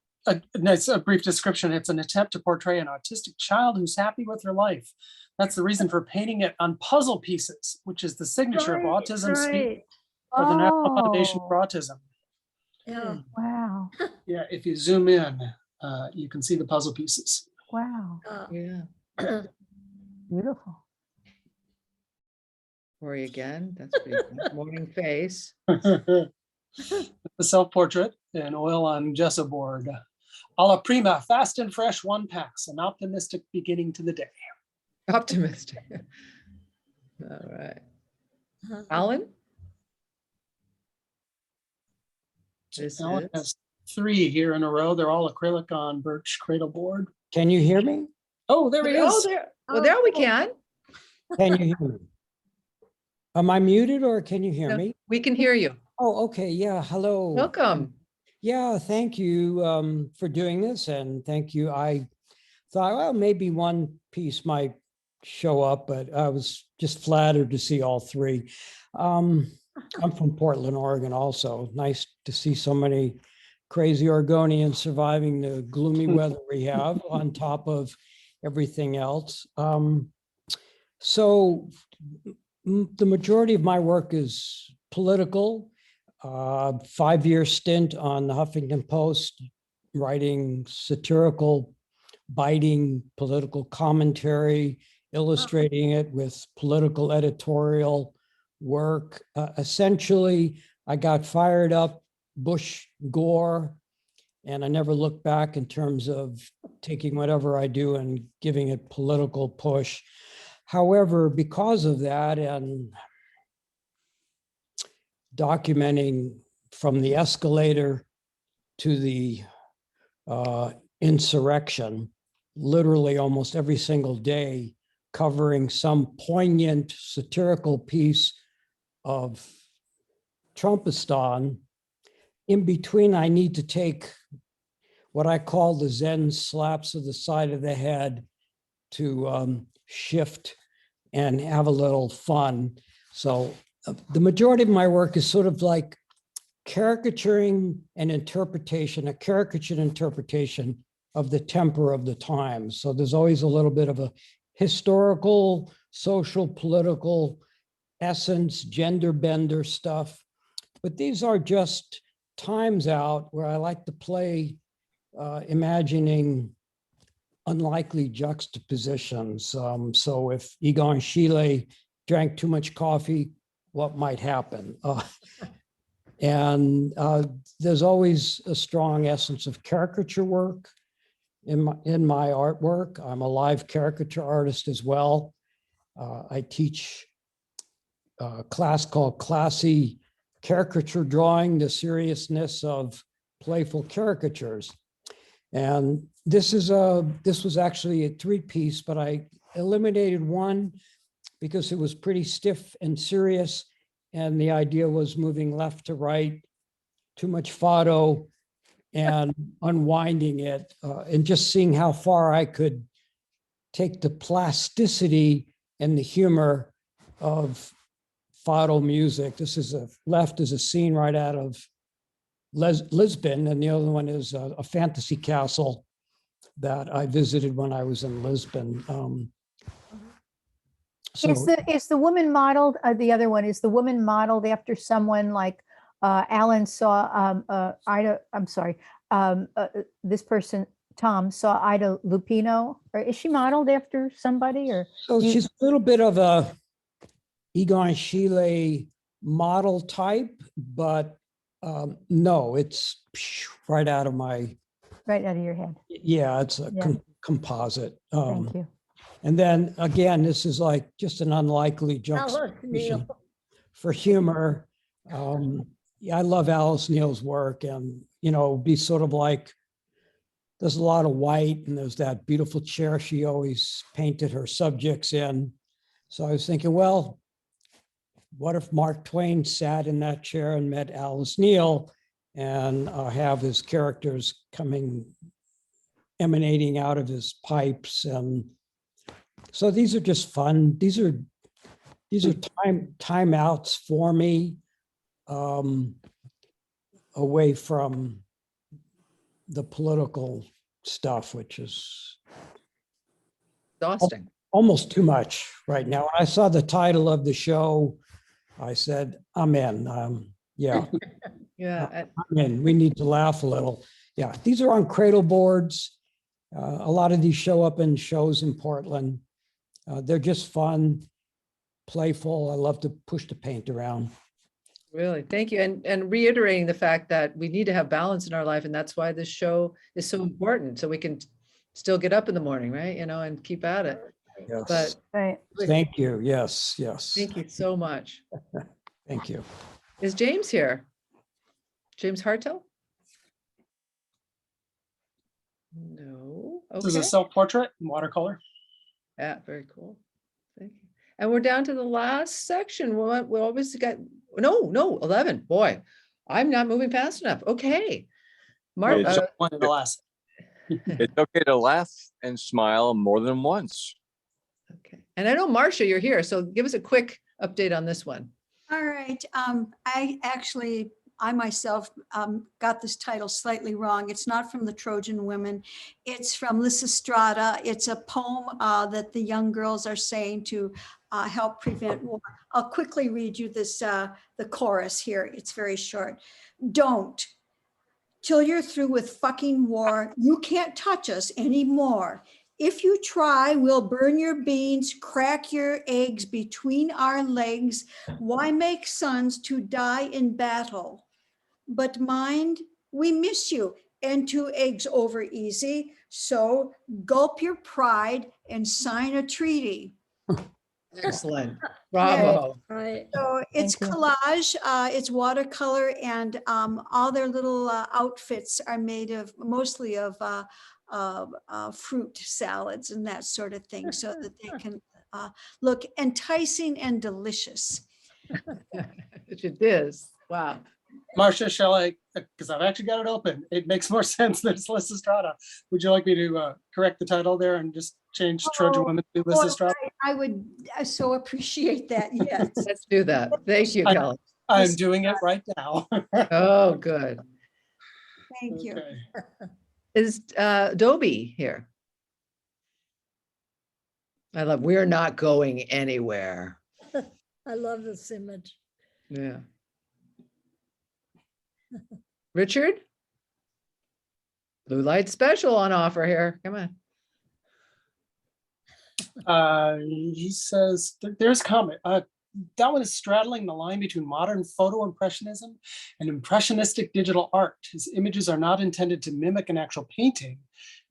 nice brief description. It's an attempt to portray an autistic child who's happy with her life. That's the reason for painting it on puzzle pieces, which is the signature of Autism Speak or the National Foundation for Autism. Yeah. Wow. Yeah, if you zoom in, you can see the puzzle pieces. Wow. Yeah. Beautiful. Corey again. That's pretty good. Morning face. The self-portrait in oil on gesso board. Alla prima, fast and fresh, one packs, an optimistic beginning to the day. Optimistic. All right. Alan? Alan has 3 here in a row. They're all acrylic on birch cradle board. Can you hear me? Oh, there he is. Well, there we can. Can you hear me? Am I muted or can you hear No, me? we can hear you. Oh, okay. Yeah. Hello. Welcome. Yeah. Thank you for doing this. And thank you. I thought, well, maybe one piece might show up, but I was just flattered to see all 3. I'm from Portland, Oregon also. Nice to see so many crazy Oregonians surviving the gloomy weather we have on top of everything else. So the majority of my work is political. 5-year stint on the Huffington Post, writing satirical, biting political commentary, illustrating it with political editorial work. Essentially, I got fired up, Bush, Gore, and I never looked back in terms of taking whatever I do and giving it political push. However, because of that and documenting from the escalator to the insurrection, literally almost every single day, covering some poignant satirical piece of Trumpistan. In between, I need to take what I call the Zen slaps of the side of the head to shift and have a little fun. So the majority of my work is sort of like caricaturing an interpretation, a caricatured interpretation of the temper of the times. So there's always a little bit of a historical, social, political essence, gender bender stuff. But these are just times out where I like to play imagining unlikely juxtapositions. So if Egon Schiele drank too much coffee, what might happen? And there's always a strong essence of caricature work in my artwork. I'm a live caricature artist as well. I teach a class called Classy Caricature Drawing, the seriousness of playful caricatures. And this was actually a 3-piece, but I eliminated one because it was pretty stiff and serious. And the idea was moving left to right, too much photo, and unwinding it, and just seeing how far I could take the plasticity and the humor of photo music. This is left is a scene right out of Lisbon, and the other one is a fantasy castle that I visited when I was in Lisbon. Is the woman modeled, the other one, is the woman modeled after someone like Alan saw Ida, I'm sorry, this person, Tom, saw Ida Lupino, or is she modeled after somebody, or? So she's a little bit of a Egon Schiele model type, but no, it's right out of my. Right out of your head. Yeah, it's a composite. Thank you. And then again, this is like just an unlikely juxtaposition for humor. Yeah, I love Alice Neal's work, and be sort of like, there's a lot of white, and there's that beautiful chair she always painted her subjects in. So I was thinking, well, what if Mark Twain sat in that chair and met Alice Neal, and have his characters emanating out of his pipes? And so these are just fun. These are timeouts for me, away from the political stuff, which is exhausting, almost too much right now. When I saw the title of the show, I said, I'm in. Yeah. Yeah. I'm in. We need to laugh a little. Yeah. These are on cradle boards. A lot of these show up in shows in Portland. They're just fun, playful. I love to push the paint around. Really, thank you. And reiterating the fact that we need to have balance in our life, and that's why this show is so important. So we can still get up in the morning, right? And keep at it. Yes. But right. Thank you. Yes, yes. Thank you so much. Thank you. Is James here? James Hartel? No. This is a Okay. self-portrait in watercolor. Yeah, very cool. Thank you. And we're down to the last section. We always got, no, 11. Boy, I'm not moving fast enough. Okay. Mark, It's One in the last. It's okay to laugh and smile more than once. okay. And I know, Marcia, you're here. So give us a quick update on this one. All right. I myself got this title slightly wrong. It's not from the Trojan Women. It's from Lysistrata. It's a poem that the young girls are saying to help prevent war. I'll quickly read you this, the chorus here. It's very short. Don't. Till you're through with fucking war, you can't touch us anymore. If you try, we'll burn your beans, crack your eggs between our legs. Why make sons to die in battle? But mind, we miss you, and 2 eggs over easy. So gulp your pride and sign a treaty. Excellent. Bravo. Right. So it's Thank you. collage, it's watercolor, and all their little outfits are made of mostly of fruit salads and that sort of thing, so that they can look enticing and delicious. It is. Wow. Marcia, shall I, because I've actually got it open. It makes more sense than it's Lysistrata. Would you like me to correct the title there and just change Trojan Women to Boy, Oh, Lysistrata? I would so appreciate that, yes. Let's do that. Thank you, Kelly. I'm doing it right now. Oh, good. Thank you. Okay. Is Dobie here? I love, we're not going anywhere. I love this image. Yeah. Richard? Blue light special on offer here. Come on. He says, there's a comment. That one is straddling the line between modern photo impressionism and impressionistic digital art. His images are not intended to mimic an actual painting,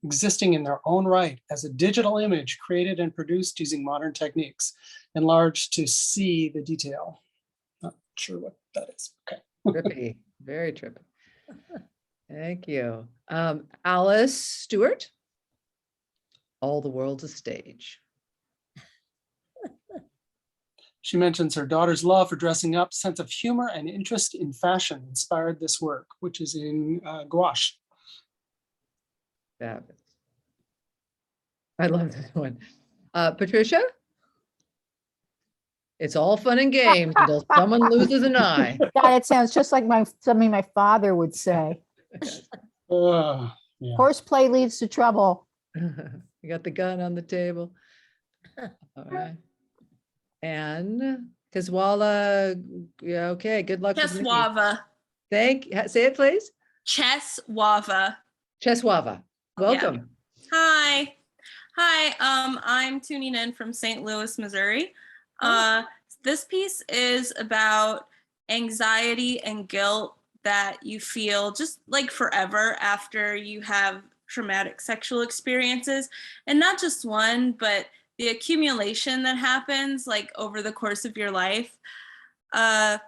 existing in their own right as a digital image created and produced using modern techniques, enlarged to see the detail. Not sure what that is. Okay. Trippy, very trippy. Thank you. Alice Stewart. All the world's a stage. She mentions her daughter's love for dressing up, sense of humor, and interest in fashion inspired this work, which is in gouache. Fabulous. I love this one. Patricia? It's all fun and games until someone loses an eye. God, it sounds just like something my father would say. Yeah. Horseplay leads to trouble. You got the gun on the table. All right. And Kaswala, yeah, okay, good luck. with Nikki. Cheswava. Say it, please. Cheswava. Cheswava, welcome. Hi. I'm tuning in from St. Louis, Missouri. This piece is about anxiety and guilt that you feel just like forever after you have traumatic sexual experiences, and not just one, but the accumulation that happens like over the course of your life. I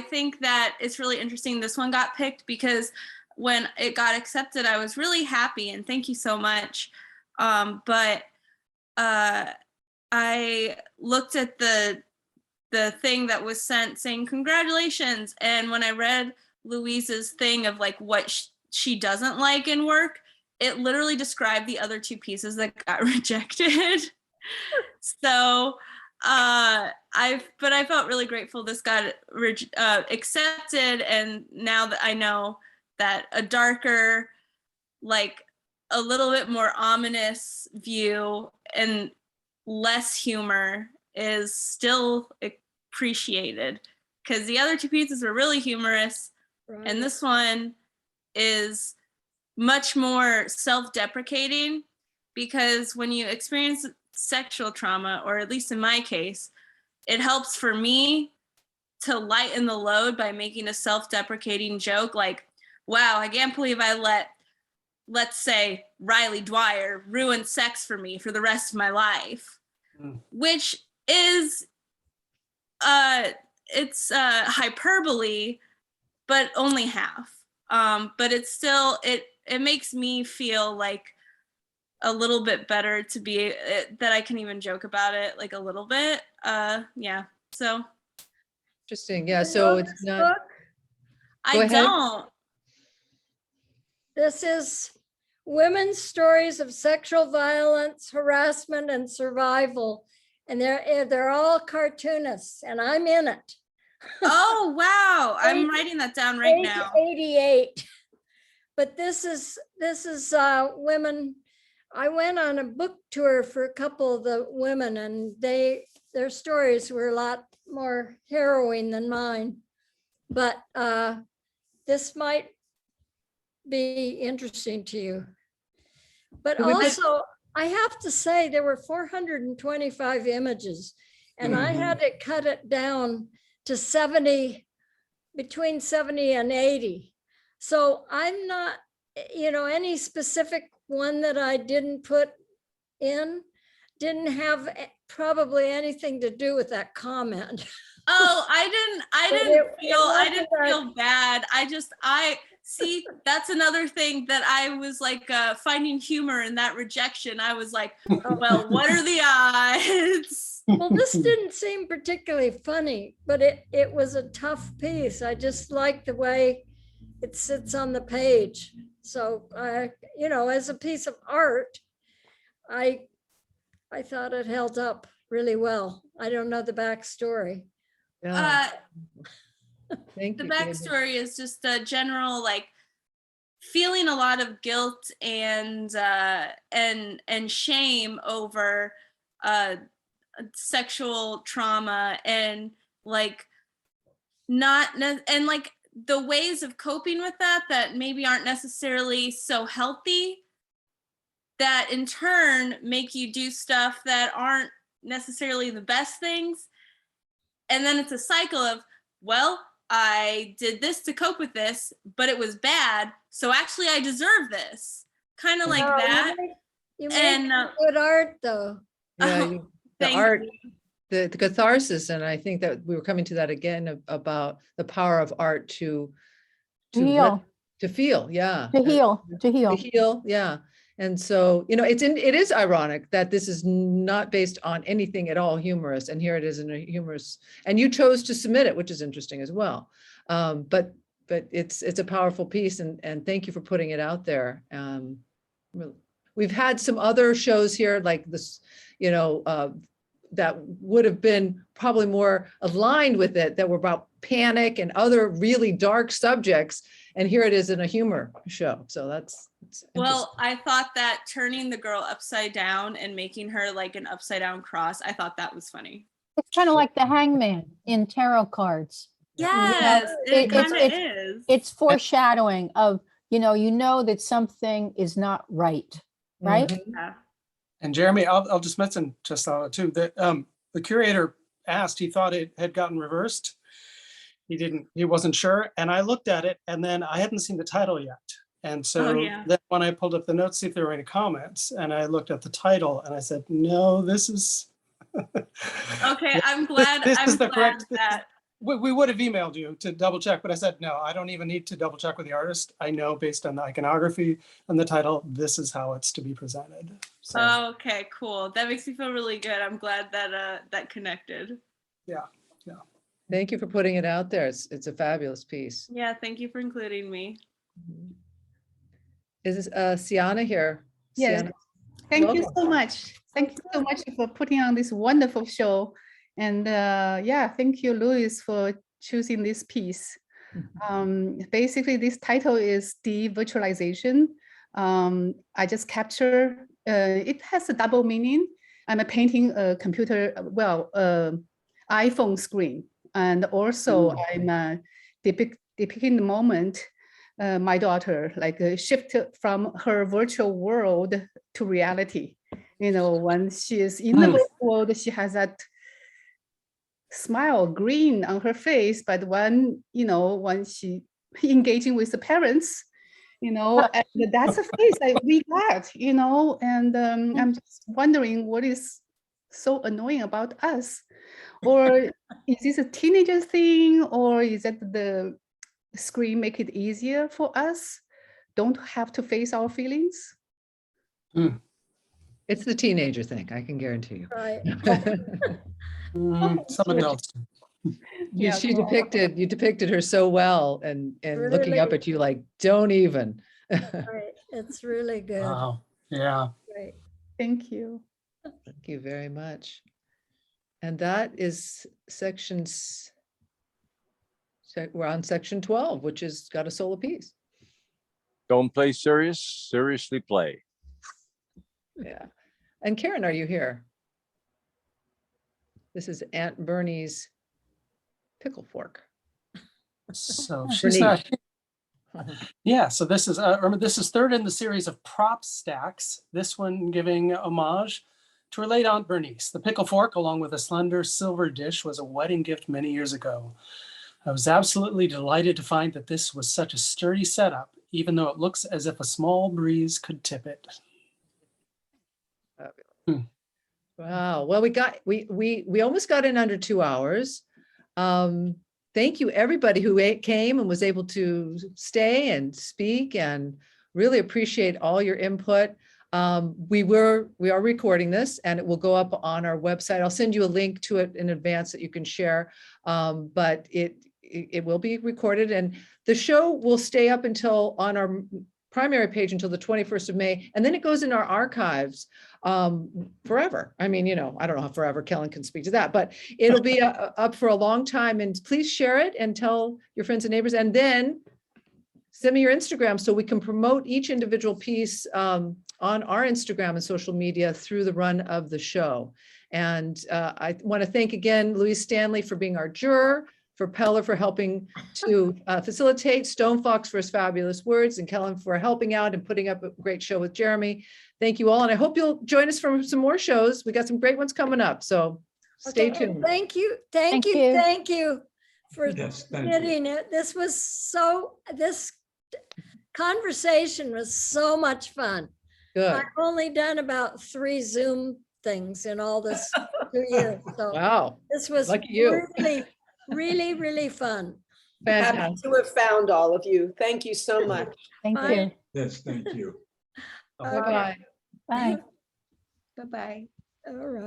think that it's really interesting this one got picked because when it got accepted, I was really happy and thank you so much. But I looked at the thing that was sent saying congratulations, and when I read Louise's thing of like what she doesn't like in work, it literally described the other two pieces that got rejected. So I felt really grateful this got accepted, and now that I know that a darker, like a little bit more ominous view and less humor is still appreciated, because the other two pieces were really humorous, right, and this one is much more self-deprecating, because when you experience sexual trauma, or at least in my case, it helps for me to lighten the load by making a self-deprecating joke like, wow, I can't believe I let's say Riley Dwyer ruin sex for me for the rest of my life, which is it's hyperbole, but only half. But it's still, it makes me feel like a little bit better to be that I can even joke about it like a little bit. Yeah, so. Interesting, yeah, so it's not. I don't. This is women's stories of sexual violence, harassment, and survival. And they're all cartoonists, and I'm in it. Oh, wow. I'm writing that down right now. 88. But this is women. I went on a book tour for a couple of the women, and their stories were a lot more harrowing than mine. But this might be interesting to you. But also, I have to say there were 425 images, and I had to cut it down to 70, between 70 and 80. So I'm not, any specific one that I didn't put in didn't have probably anything to do with that comment. Oh, I But didn't it wasn't feel bad. I see, that's another thing that I was like finding humor in that rejection. I was like, well, what are the odds? Well, this didn't seem particularly funny, but it was a tough piece. I just like the way it sits on the page. So as a piece of art, I thought it held up really well. I don't know the backstory. Yeah. Thank The you, Gaby. backstory is just a general like feeling a lot of guilt and shame over sexual trauma and like and like the ways of coping with that maybe aren't necessarily so healthy, that in turn make you do stuff that aren't necessarily the best things. And then it's a cycle of, well, I did this to cope with this, but it was bad, so actually I deserve this. Kind of like that. You make good art though. Yeah, the Thank art, you. the catharsis, and I think that we were coming to that again about the power of art to heal. To feel, yeah. To heal. To heal, yeah. And so, it is ironic that this is not based on anything at all humorous, and here it is in a humorous, and you chose to submit it, which is interesting as well. But it's a powerful piece, and thank you for putting it out there. We've had some other shows here like this, that would have been probably more aligned with it, that were about panic and other really dark subjects. And here it is in a humor show. So that's well, I thought that turning the girl upside down and making her like an upside down cross, I thought that was funny. It's kind of like the hangman in tarot cards. Yes, it kind of is. It's foreshadowing of, you know that something is not right, right? Yeah. And Jeremy, I'll just mention just too that the curator asked, he thought it had gotten reversed. He wasn't sure. And I looked at it, and then I hadn't seen the title yet. And so then when I pulled up the notes, see if there were any comments, and I looked at the title and I said, no, this is. Okay, I'm glad. This is the glad correct. that. We would have emailed you to double check, but I said, no, I don't even need to double check with the artist. I know based on the iconography and the title, this is how it's to be presented. So, okay, cool. That makes me feel really good. I'm glad that that connected. Yeah. Thank you for putting it out there. It's a fabulous piece. Yeah, thank you for including me. Is Sienna here? Yes. Sienna, thank you so much. Thank you so much for putting on this wonderful show. And thank you, Louise, for choosing this piece. Basically, this title is Devirtualization. I just capture, it has a double meaning. I'm painting a computer, iPhone screen. And also I'm depicting the moment my daughter shifted from her virtual world to reality. When she is in the virtual world, she has that smile, grin on her face, but when she engaging with the parents, and that's a face that we got, and I'm just wondering what is so annoying about us, or is this a teenager thing, or is that the screen make it easier for us, don't have to face our feelings? it's the teenager thing, I can guarantee you. Right. Some adults. You depicted her so well, and looking Really? up at you like, don't even. Right. It's really good. Wow. Yeah. Right. Thank you. Thank you very much. And that is sections. We're on section 12, which has got a solo piece. Don't play serious, seriously play. Yeah. And Karen, are you here? This is Aunt Bernie's pickle fork. So she's not here. Yeah, so this is remember, this is third in the series of prop stacks. This one giving homage to her late Aunt Bernice. The pickle fork, along with a slender silver dish, was a wedding gift many years ago. I was absolutely delighted to find that this was such a sturdy setup, even though it looks as if a small breeze could tip it. Wow. Well, we almost got in under 2 hours. Thank you, everybody who came and was able to stay and speak, and really appreciate all your input. We are recording this and it will go up on our website. I'll send you a link to it in advance that you can share. But it will be recorded, and the show will stay up until on our primary page until the 21st of May. And then it goes in our archives forever. I mean, I don't know how forever, Kellen can speak to that, but it'll be up for a long time. And please share it and tell your friends and neighbors, and then send me your Instagram so we can promote each individual piece on our Instagram and social media through the run of the show. And I want to thank again, Louise Stanley for being our juror, for Peller for helping to facilitate, Stone Fox for his fabulous words, and Kellen for helping out and putting up a great show with Jeremy. Thank you all. And I hope you'll join us for some more shows. We got some great ones coming up. So stay tuned. Thank you for getting it. This conversation was so much fun. Good. I've only done about 3 Zoom things in all this 2 years. So wow. This was Lucky you. really fun. Happy to have found all of you. Thank you so much. Thank you. Yes, thank you. Bye-bye. Bye. Bye-bye. All right.